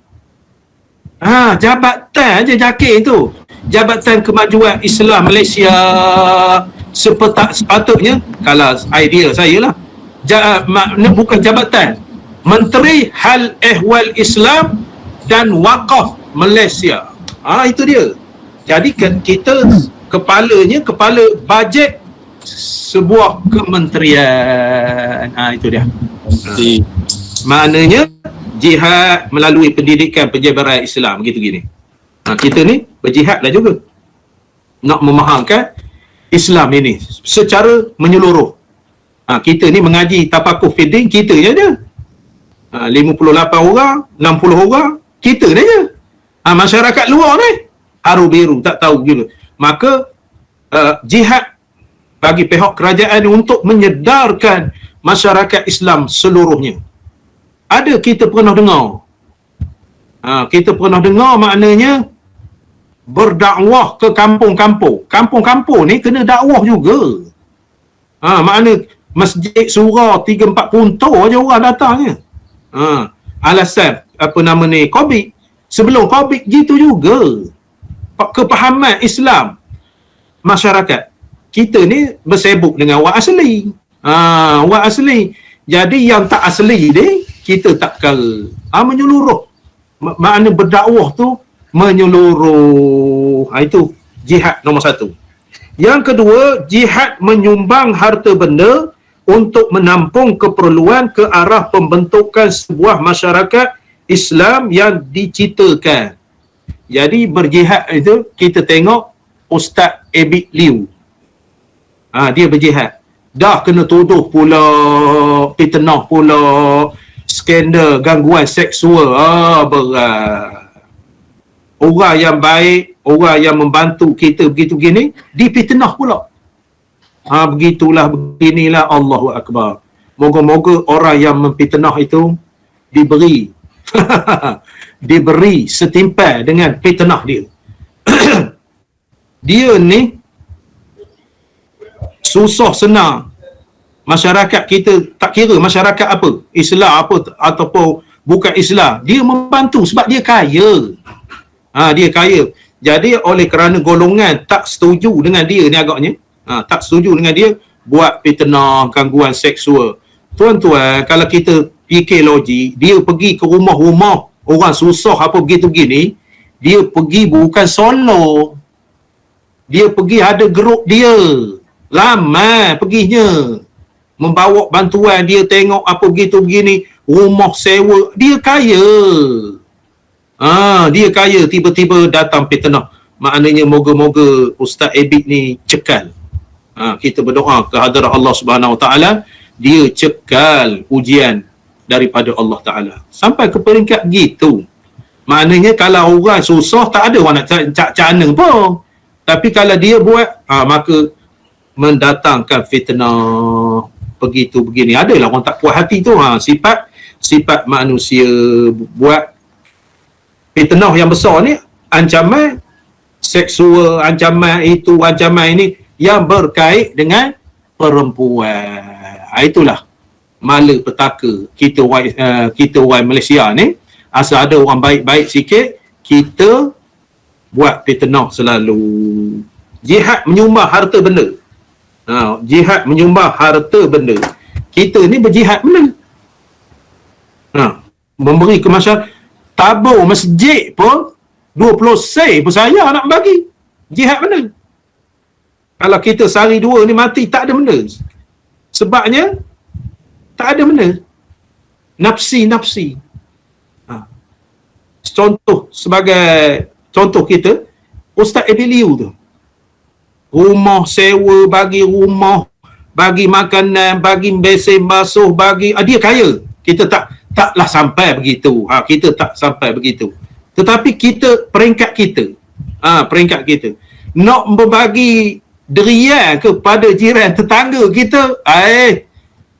Speaker 3: Jabatan aja JAKIM itu. Jabatan Kemajuan Islam Malaysia. Sepatutnya, kalau idea saya lah, bukan jabatan. Menteri Hal Ehwal Islam dan Wakaf Malaysia. Itu dia. Jadi kita kepala bajet sebuah kementerian. Itu dia. Maknanya jihad melalui pendidikan penyebaran Islam gitu gini. Kita ni berjihadlah juga nak memahamkan Islam ini secara menyeluruh. Kita ni mengaji tapakuh feeding, kita je ada. 58 orang, 60 orang, kita ni je. Masyarakat luar ni haru biru tak tahu gitu. Maka jihad bagi pihak kerajaan untuk menyedarkan masyarakat Islam seluruhnya. Ada kita pernah dengar. Kita pernah dengar maknanya berdakwah ke kampung-kampung. Kampung-kampung ni kena dakwah juga. Makna masjid surau 3-4 puntur aja orang datangnya. Alasan apa nama ni, COVID. Sebelum COVID gitu juga. Kepahaman Islam masyarakat kita ni bersibuk dengan orang asli. Orang asli. Jadi yang tak asli ni kita tak perkara. Menyeluruh. Makna berdakwah tu menyeluruh. Itu jihad nombor 1. Yang kedua, jihad menyumbang harta benda untuk menampung keperluan ke arah pembentukan sebuah masyarakat Islam yang diciptakan. Jadi berjihad itu kita tengok Ustaz Abid Liu. Dia berjihad. Dah kena tuduh pula, fitnah pula, skandal gangguan seksual. Berat. Orang yang baik, orang yang membantu kita begitu gini, difitnah pula. Begitulah, beginilah, Allahu Akbar. Moga-moga orang yang memfitnah itu diberi diberi setimpal dengan fitnah dia. Dia ni susah senang masyarakat kita, tak kira masyarakat apa, Islam apa ataupun bukan Islam, dia membantu sebab dia kaya. Dia kaya. Jadi oleh kerana golongan tak setuju dengan dia ni agaknya, tak setuju dengan dia, buat fitnah, gangguan seksual. Tuan-tuan, kalau kita fikir logik, dia pergi ke rumah-rumah orang susah apa begitu begini, dia pergi bukan solo. Dia pergi ada grup dia. Ramai perginya. Membawa bantuan, dia tengok apa begitu begini, rumah sewa, dia kaya. Dia kaya, tiba-tiba datang fitnah. Maknanya moga-moga Ustaz Abid ni cekal. Kita berdoa ke hadirat Allah Subhanahu Wa Taala, dia cekal ujian daripada Allah Taala. Sampai ke peringkat gitu. Maknanya kalau orang susah, tak ada orang nak cana pun. Tapi kalau dia buat, maka mendatangkan fitnah begitu begini. Adalah orang tak puas hati tu, sifat manusia buat fitnah yang besar ni, ancaman seksual, ancaman itu, ancaman ini yang berkait dengan perempuan. Itulah malapetaka kita orang Malaysia ni. Asal ada orang baik-baik sikit, kita buat fitnah selalu. Jihad menyumbang harta benda. Jihad menyumbang harta benda. Kita ni berjihad benda. Memberi ke masyarakat. Tabur masjid pun 20 sen pun saya nak bagi. Jihad benda. Kalau kita sehari dua ni mati, tak ada benda. Sebabnya tak ada benda. Nafsi. Contoh kita, Ustaz Abiliu tu. Rumah sewa, bagi rumah, bagi makanan, bagi besin basuh, bagi dia kaya. Kita taklah sampai begitu. Kita tak sampai begitu. Tetapi kita peringkat kita nak berbagi derian kepada jiran tetangga kita,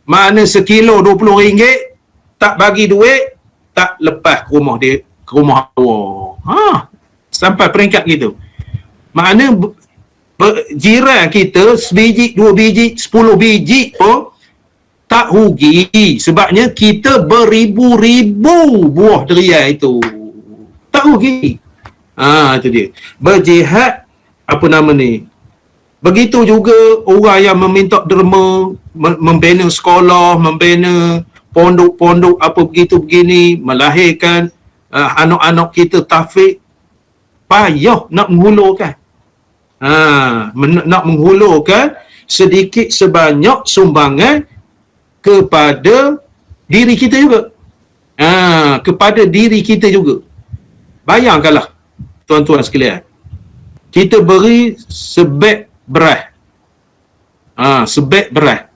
Speaker 3: mana sekilo RM20 tak bagi duit, tak lepas ke rumah dia, ke rumah awak. Sampai peringkat gitu. Makna jiran kita sebiji, 2 biji, 10 biji pun tak rugi. Sebabnya kita beribu-ribu buah durian itu. Tak rugi. Itu dia. Berjihad, apa nama ni? Begitu juga orang yang meminta derma, membina sekolah, membina pondok-pondok apa begitu begini, melahirkan anak-anak kita tafiq, payah nak menghulurkan. Nak menghulurkan sedikit sebanyak sumbangan kepada diri kita juga. Kepada diri kita juga. Bayangkanlah tuan-tuan sekalian, kita beri sebeg beras. Sebeg beras.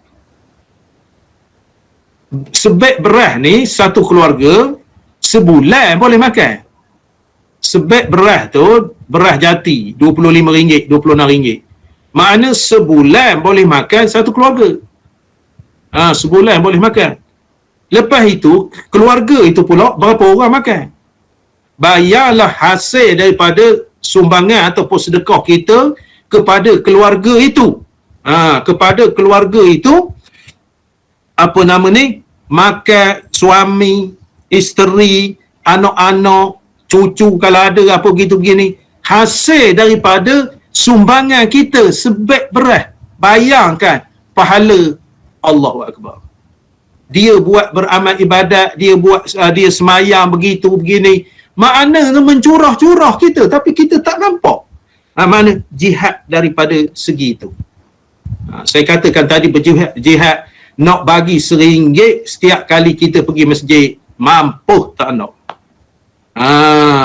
Speaker 3: Sebeg beras ni satu keluarga sebulan boleh makan. Sebeg beras tu, beras jati RM25, RM26. Makna sebulan boleh makan satu keluarga. Sebulan boleh makan. Lepas itu, keluarga itu pula berapa orang makan. Bayarlah hasil daripada sumbangan ataupun sedekah kita kepada keluarga itu. Kepada keluarga itu, apa nama ni, makan suami, isteri, anak-anak, cucu kalau ada apa begitu begini, hasil daripada sumbangan kita sebeg beras. Bayangkan pahala. Allahu Akbar. Dia buat beramal ibadat, dia semayang begitu begini, makna mencurah-curah kita, tapi kita tak nampak. Mana jihad daripada segi itu. Saya katakan tadi, berjihad nak bagi RM1 setiap kali kita pergi masjid, mampu tak nak.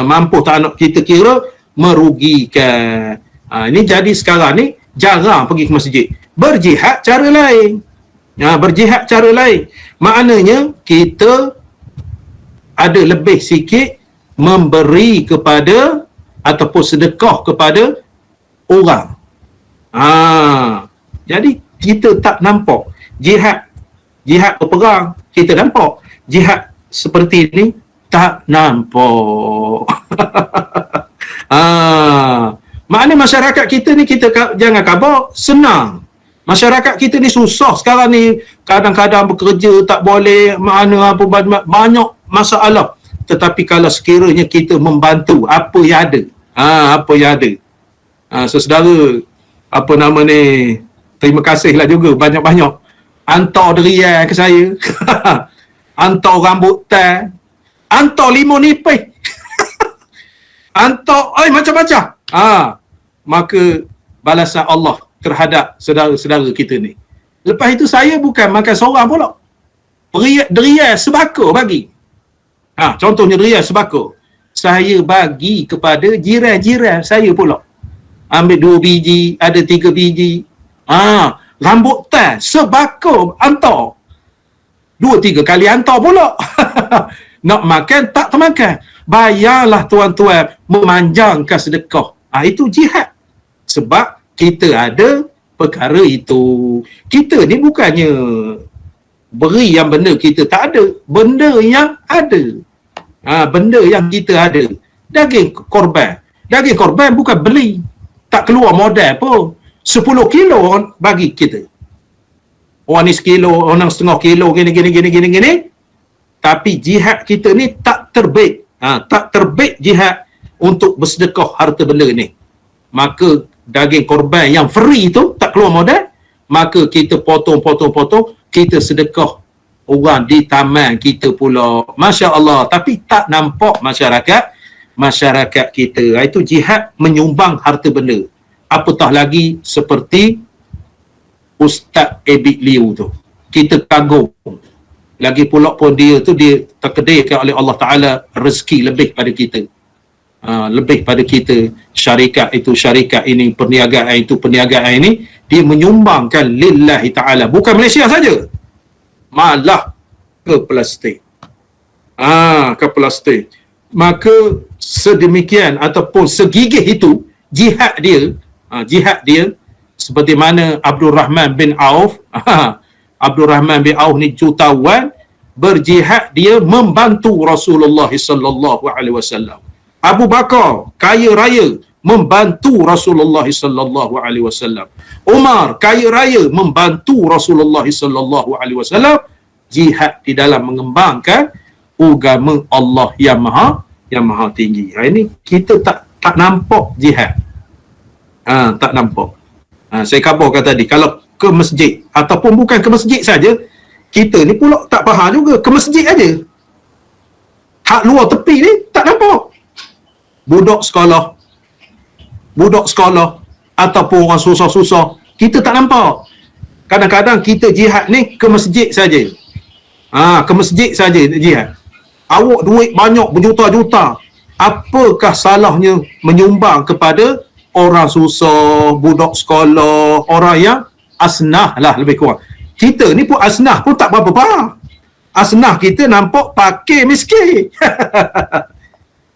Speaker 3: Mampu tak nak, kita kira merugikan. Ini jadi sekarang ni jarang pergi ke masjid. Berjihad cara lain. Berjihad cara lain. Maknanya kita ada lebih sikit memberi kepada ataupun sedekah kepada orang. Jadi kita tak nampak. Jihad berperang kita nampak. Jihad seperti ini tak nampak. Maknanya masyarakat kita ni, kita jangan khabar, senang. Masyarakat kita ni susah sekarang ni, kadang-kadang bekerja tak boleh, mana apa, banyak masalah. Tetapi kalau sekiranya kita membantu apa yang ada, apa yang ada, so saudara, apa nama ni, terima kasihlah juga banyak-banyak hantar derian ke saya. Hantar rambutan, hantar limau nipis, hantar macam-macam. Maka balasan Allah terhadap saudara-saudara kita ni. Lepas itu saya bukan makan seorang pula. Derian sebakul bagi. Contohnya derian sebakul, saya bagi kepada jiran-jiran saya pula. Ambil 2 biji, ada 3 biji. Rambutan sebakul hantar. 2-3 kali hantar pula. Nak makan tak termakan. Bayarlah tuan-tuan memanjangkan sedekah. Itu jihad. Sebab kita ada perkara itu. Kita ni bukannya beri yang benda kita tak ada. Benda yang ada. Benda yang kita ada. Daging korban. Daging korban bukan beli. Tak keluar modal pun. 10 kilo orang bagi kita. Orang ni 1 kilo, orang 1/2 kilo, gini. Tapi jihad kita ni tak terbit. Tak terbit jihad untuk bersedekah harta benda ni. Maka daging korban yang free tu tak keluar modal, maka kita potong, kita sedekah orang di taman kita pula. Masya Allah. Tapi tak nampak masyarakat kita. Itu jihad menyumbang harta benda. Apatah lagi seperti Ustaz Abid Liu tu. Kita kagum. Lagi pula pun dia terkedirkan oleh Allah Ta'ala rezeki lebih pada kita. Lebih pada kita. Syarikat ini, perniagaan itu, perniagaan ini, dia menyumbangkan lillahi ta'ala. Bukan Malaysia saja, malah ke plastik. Ke plastik. Maka sedemikian ataupun segigih itu jihad dia, seperti mana Abdul Rahman bin Auf. Abdul Rahman bin Auf ni jutawan, berjihad dia membantu Rasulullah sallallahu alaihi wasallam. Abu Bakar kaya raya membantu Rasulullah sallallahu alaihi wasallam. Umar kaya raya membantu Rasulullah sallallahu alaihi wasallam. Jihad di dalam mengembangkan agama Allah yang maha tinggi. Ini kita tak nampak jihad. Tak nampak. Saya khabarkan tadi, kalau ke masjid ataupun bukan ke masjid saja, kita ni pula tak faham juga, ke masjid aja. Hak luar tepi ni tak nampak. Budak sekolah ataupun orang susah-susah, kita tak nampak. Kadang-kadang kita jihad ni ke masjid saja. Ke masjid saja jihad. Awak duit banyak berjuta-juta, apakah salahnya menyumbang kepada orang susah, budak sekolah, orang yang asnah lah lebih kurang. Kita ni pun asnah pun tak berapa faham. Asnah kita nampak pakai miskin.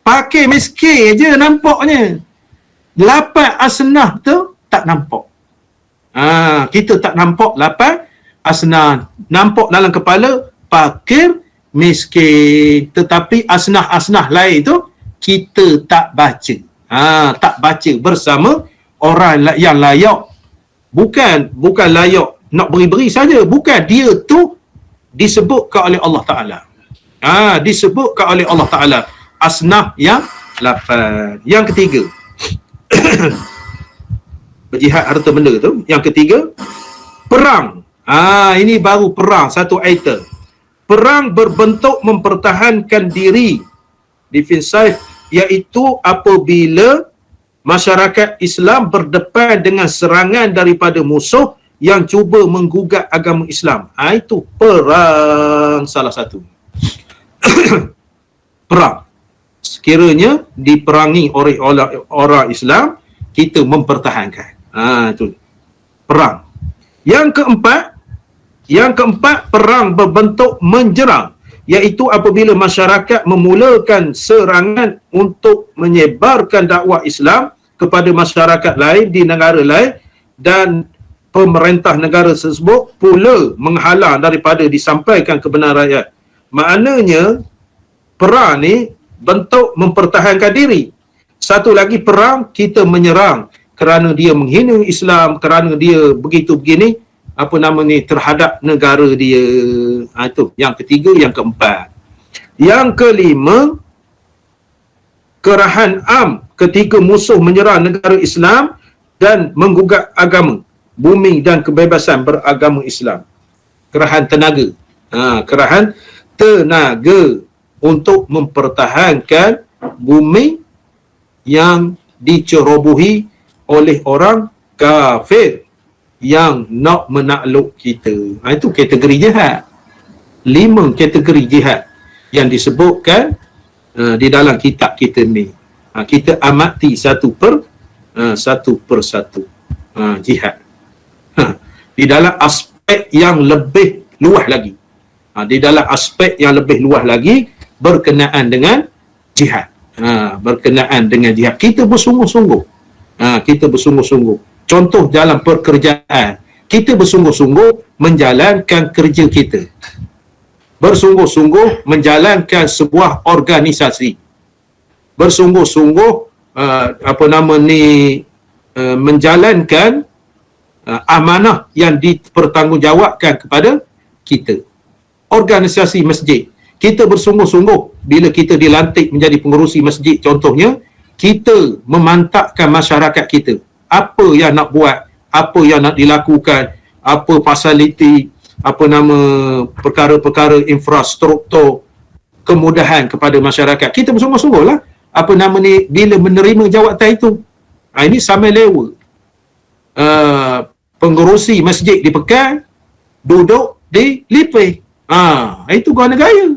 Speaker 3: Pakai miskin je nampaknya. Lapan asnah tu tak nampak. Kita tak nampak lapan asnah. Nampak dalam kepala fakir miskin. Tetapi asnah-asnah lain tu kita tak baca. Tak baca bersama orang yang layak. Bukan layak nak beri-beri saja. Bukan, dia tu disebutkan oleh Allah Ta'ala. Disebutkan oleh Allah Ta'ala. Asnaf yang 8. Yang ketiga, berjihad harta benda tu. Yang ketiga, perang. Ini baru perang, satu item. Perang berbentuk mempertahankan diri, defensive, iaitu apabila masyarakat Islam berdepan dengan serangan daripada musuh yang cuba menggugat agama Islam. Itu perang salah satu. Perang. Sekiranya diperangi oleh orang Islam, kita mempertahankan. Itu perang. Yang keempat, perang berbentuk menjerang, iaitu apabila masyarakat memulakan serangan untuk menyebarkan dakwah Islam kepada masyarakat lain di negara lain, dan pemerintah negara tersebut pula menghalang daripada disampaikan kebenaran rakyat. Maknanya perang ni bentuk mempertahankan diri. Satu lagi perang, kita menyerang, kerana dia menghina Islam, kerana dia begitu begini, apa nama ni, terhadap negara dia. Itu yang ketiga. Yang keempat, yang kelima, kerahan am ketika musuh menyerang negara Islam dan menggugat agama, bumi dan kebebasan beragama Islam. Kerahan tenaga. Kerahan tenaga untuk mempertahankan bumi yang dicerobohi oleh orang kafir yang nak menakluk kita. Itu kategori jihad. 5 kategori jihad yang disebutkan di dalam kitab kita ni. Kita amati satu persatu jihad. Di dalam aspek yang lebih luas lagi. Di dalam aspek yang lebih luas lagi berkenaan dengan jihad. Berkenaan dengan jihad. Kita bersungguh-sungguh. Kita bersungguh-sungguh. Contoh dalam pekerjaan. Kita bersungguh-sungguh menjalankan kerja kita. Bersungguh-sungguh menjalankan sebuah organisasi. Bersungguh-sungguh menjalankan amanah yang dipertanggungjawabkan kepada kita. Organisasi masjid, kita bersungguh-sungguh bila kita dilantik menjadi pengerusi masjid, contohnya kita memantapkan masyarakat kita, apa yang nak buat, apa yang nak dilakukan, apa fasiliti, perkara-perkara infrastruktur kemudahan kepada masyarakat. Kita bersungguh-sungguh lah bila menerima jawatan itu. Ini sama lewa. Pengerusi masjid di Pekan duduk di Lipih. Itu guna gaya.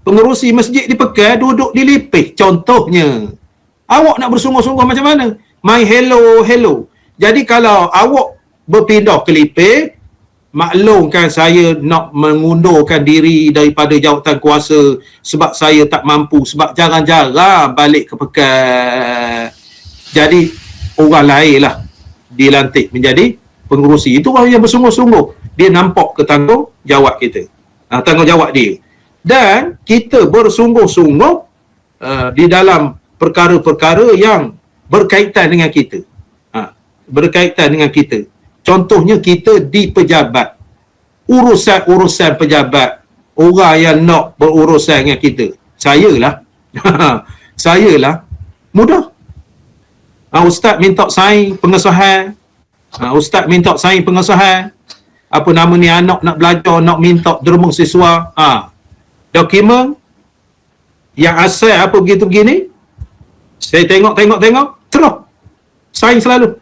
Speaker 3: Pengerusi masjid di Pekan duduk di Lipih, contohnya. Awak nak bersungguh-sungguh macam mana? My hello. Jadi kalau awak berpindah ke Lipih, maklumkan saya nak mengundurkan diri daripada jawatan kuasa sebab saya tak mampu, sebab jarang-jarang balik ke Pekan. Jadi orang lain lah dilantik menjadi pengerusi. Itu orang yang bersungguh-sungguh. Dia nampak ke tanggungjawab kita. Tanggungjawab dia. Dan kita bersungguh-sungguh di dalam perkara-perkara yang berkaitan dengan kita. Berkaitan dengan kita. Contohnya kita di pejabat. Urusan-urusan pejabat. Orang yang nak berurusan dengan kita. Sayalah. Sayalah. Mudah. Ustaz minta sign pengesahan. Ustaz minta sign pengesahan. Anak nak belajar, nak minta derma siswa. Dokumen yang asal apa begitu-begini. Saya tengok. Terus. Sign selalu.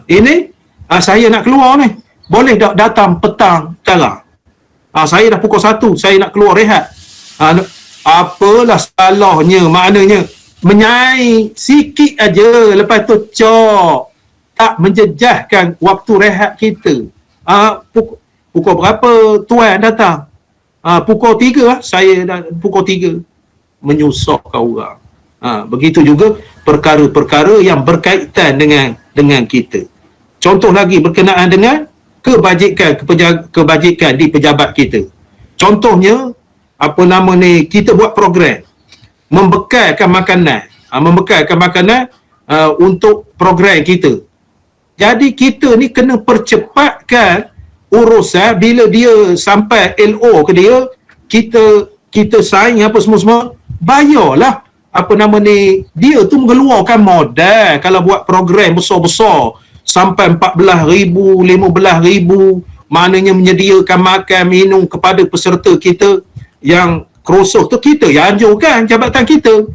Speaker 3: Ini saya nak keluar ni. Boleh tak datang petang cara? Saya dah pukul 1, saya nak keluar rehat. Apalah salahnya, maknanya menyai sikit aja, lepas tu cok. Tak menjejaskan waktu rehat kita. Pukul berapa tuan datang? Pukul 3 saya dah pukul 3. Menyusahkan orang. Begitu juga perkara-perkara yang berkaitan dengan kita. Contoh lagi berkenaan dengan kebajikan di pejabat kita. Contohnya kita buat program membekalkan makanan untuk program kita. Jadi kita ni kena percepatkan urusan. Bila dia sampai LO ke dia, kita sign apa semua bayarlah. Dia tu mengeluarkan modal kalau buat program besar-besar sampai 14,000, 15,000, maknanya menyediakan makan minum kepada peserta kita yang kerosoh tu, kita yang anjurkan jabatan kita.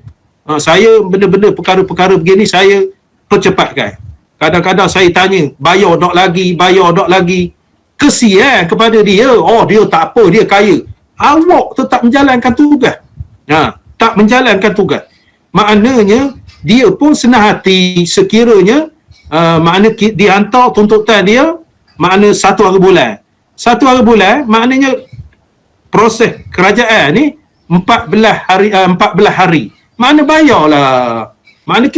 Speaker 3: Saya benda-benda perkara-perkara begini saya percepatkan. Kadang-kadang saya tanya, bayar tak lagi. Kesian kepada dia. Dia tak apa, dia kaya. Awak tu tak menjalankan tugas. Tak menjalankan tugas. Maknanya dia pun senang hati sekiranya dihantar tuntutan dia, makna 1 hari bulan. 1 hari bulan maknanya proses kerajaan ni 14 hari. Mana bayarlah. Makna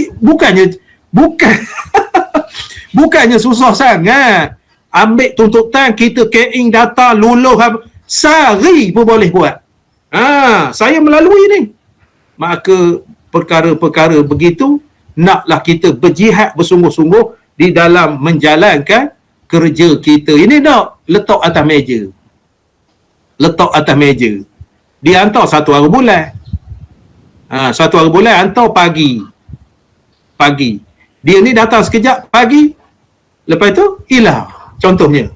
Speaker 3: bukannya susah sangat. Ambil tuntutan, kita keing data luluh sehari pun boleh buat. Saya melalui ni. Maka perkara-perkara begitu naklah kita berjihad bersungguh-sungguh di dalam menjalankan kerja kita. Ini nak letak atas meja. Letak atas meja. Dia hantar 1 hari bulan. 1 hari bulan hantar pagi. Dia ni datang sekejap pagi. Lepas tu hilang. Contohnya.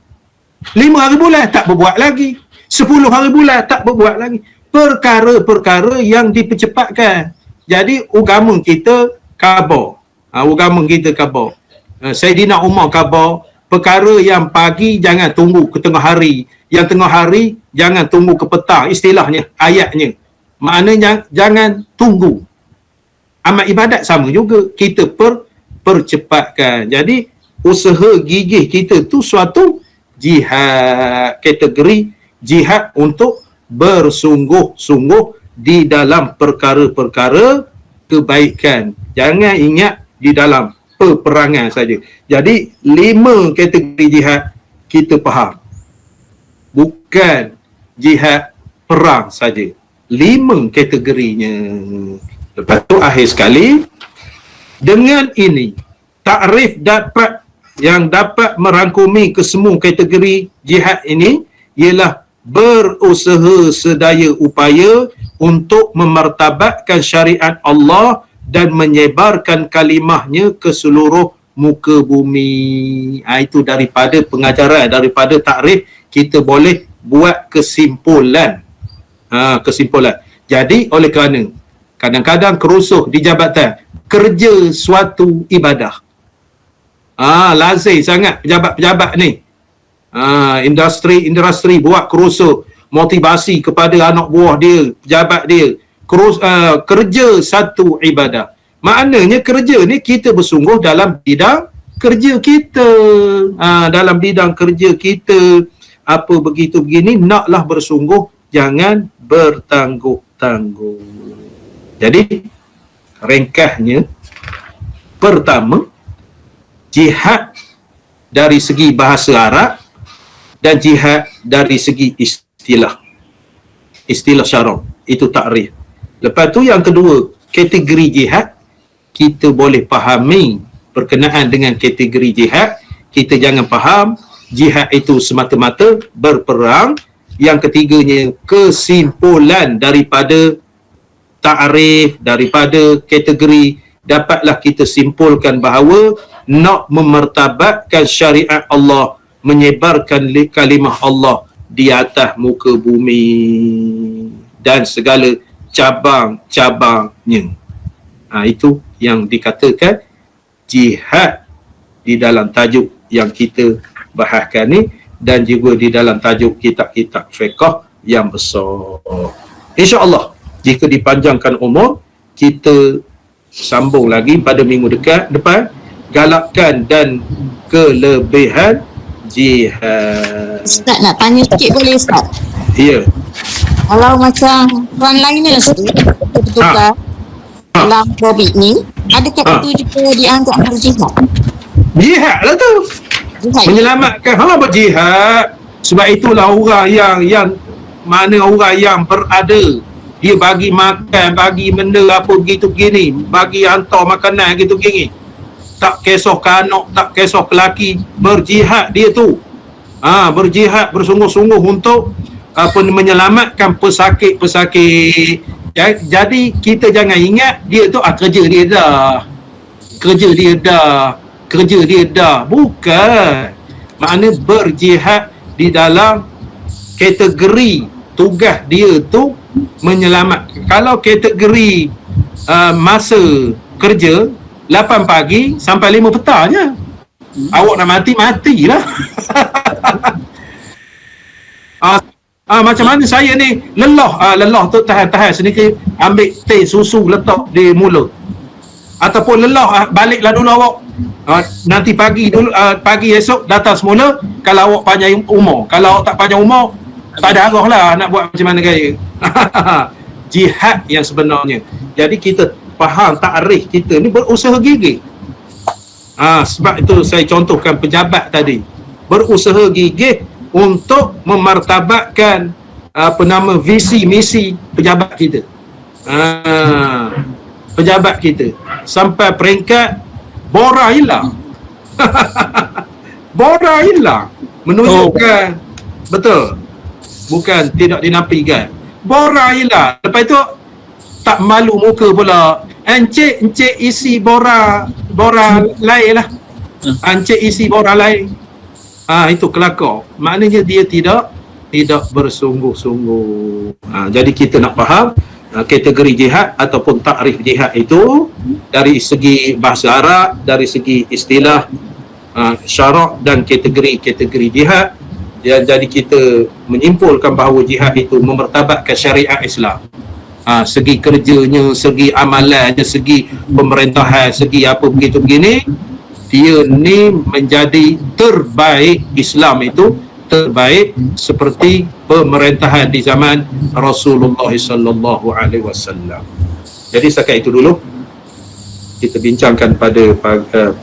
Speaker 3: 5 hari bulan tak berbuat lagi. 10 hari bulan tak berbuat lagi. Perkara-perkara yang dipercepatkan. Jadi agama kita khabar. Agama kita khabar. Saidina Umar khabar. Perkara yang pagi jangan tunggu ke tengah hari. Yang tengah hari jangan tunggu ke petang. Istilahnya, ayatnya. Maknanya jangan tunggu. Amal ibadat sama juga. Kita percepatkan. Jadi usaha gigih kita tu suatu jihad. Kategori jihad untuk bersungguh-sungguh di dalam perkara-perkara kebaikan. Jangan ingat di dalam peperangan saja. Jadi 5 kategori jihad kita faham. Bukan jihad perang saja. 5 kategorinya. Lepas tu akhir sekali, dengan ini takrif yang dapat merangkumi kesemua kategori jihad ini ialah berusaha sedaya upaya untuk memartabatkan syariat Allah dan menyebarkan kalimahnya ke seluruh muka bumi. Itu daripada pengajaran, daripada takrif kita boleh buat kesimpulan. Kesimpulan. Jadi oleh kerana kadang-kadang kerusuh di jabatan, kerja suatu ibadah. Lazim sangat pejabat-pejabat ni. Industri buat kerusuh, motivasi kepada anak buah dia, pejabat dia. Kerja satu ibadah. Maknanya kerja ni kita bersungguh dalam bidang kerja kita. Dalam bidang kerja kita, apa begitu begini, naklah bersungguh, jangan bertangguh-tangguh. Jadi ringkasnya, pertama, jihad dari segi bahasa Arab dan jihad dari segi istilah syarak. Itu takrif. Lepas tu yang kedua, kategori jihad kita boleh fahami berkenaan dengan kategori jihad. Kita jangan faham jihad itu semata-mata berperang. Yang ketiganya, kesimpulan daripada takrif, daripada kategori, dapatlah kita simpulkan bahawa nak memartabatkan syariat Allah, menyebarkan kalimah Allah di atas muka bumi dan segala cabang-cabangnya. Itu yang dikatakan jihad di dalam tajuk yang kita bahaskan ni, dan juga di dalam tajuk kitab-kitab fiqh yang besar. InsyaAllah, jika dipanjangkan umur, kita sambung lagi pada minggu depan, galakkan dan kelebihan jihad.
Speaker 6: Ustaz nak tanya sikit boleh Ustaz?
Speaker 3: Ya.
Speaker 6: Kalau macam frontliners tu, betul-betul dalam COVID ni, adakah itu juga dianggap berjihad? Jihad
Speaker 3: lah tu.
Speaker 6: Jihad.
Speaker 3: Menyelamatkan berjihad. Sebab itulah orang yang mana orang yang berada, dia bagi makan, bagi benda apa begitu begini, bagi hantar makanan gitu begini, tak kisah ke anak, tak kisah ke lelaki, berjihad dia tu. Berjihad bersungguh-sungguh untuk menyelamatkan pesakit-pesakit. Jadi kita jangan ingat dia tu kerja dia dah. Bukan. Makna berjihad di dalam kategori tugas dia tu menyelamatkan. Kalau kategori masa kerja 8 pagi sampai 5 petang je. Awak nak matilah. Macam mana saya ni lelah tu, tahan sedikit, ambil teh susu letak di mulut, ataupun lelah baliklah dulu awak, nanti pagi dulu, pagi esok datang semula. Kalau awak panjang umur, kalau awak tak panjang umur, tak ada arah lah nak buat macam mana gaya. Jihad yang sebenarnya. Jadi kita faham takrif kita ni berusaha gigih. Sebab itu saya contohkan pejabat tadi, berusaha gigih untuk memartabatkan visi misi pejabat kita. pejabat kita sampai peringkat bora hilang. Bora hilang menunjukkan betul, bukan tidak dinafikan. Bora hilang. Lepas tu tak malu muka pula. Encik isi bora lain lah. Encik isi bora lain. Itu kelakar. Maknanya dia tidak bersungguh-sungguh. Jadi kita nak faham kategori jihad ataupun takrif jihad itu dari segi bahasa Arab, dari segi istilah syarak dan kategori jihad. Jadi kita menyimpulkan bahawa jihad itu memertabatkan syariat Islam. Segi kerjanya, segi amalannya, segi pemerintahan, segi apa begini, dia ni menjadi terbaik. Islam itu terbaik seperti pemerintahan di zaman Rasulullah sallallahu alaihi wasallam. Jadi setakat itu dulu kita bincangkan pada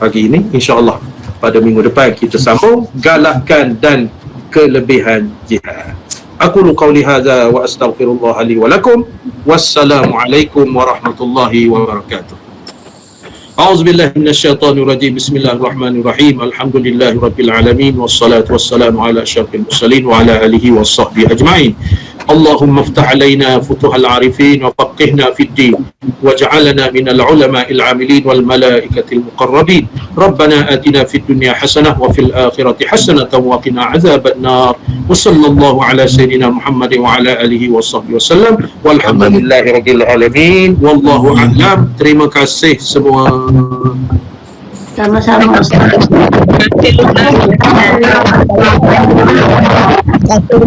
Speaker 3: pagi ini. InsyaAllah pada minggu depan kita sambung galakkan dan kelebihan jihad. Aqulu qawli hadza wa astaghfirullah li wa lakum. Wassalamualaikum warahmatullahi wabarakatuh. أعوذ بالله من الشيطان الرجيم بسم الله الرحمن الرحيم الحمد لله رب العالمين والصلاة والسلام على أشرف المرسلين وعلى آله وصحبه أجمعين اللهم افتح علينا فتوح العارفين وفقهنا في الدين واجعلنا من العلماء العاملين والملائكة المقربين ربنا آتنا في الدنيا حسنة وفي الآخرة حسنة وقنا عذاب النار وصلى الله على سيدنا محمد وعلى آله وصحبه وسلم والحمد لله رب العالمين والله أعلم. Terima kasih semua.
Speaker 6: Sama-sama Ustaz.
Speaker 2: Satu.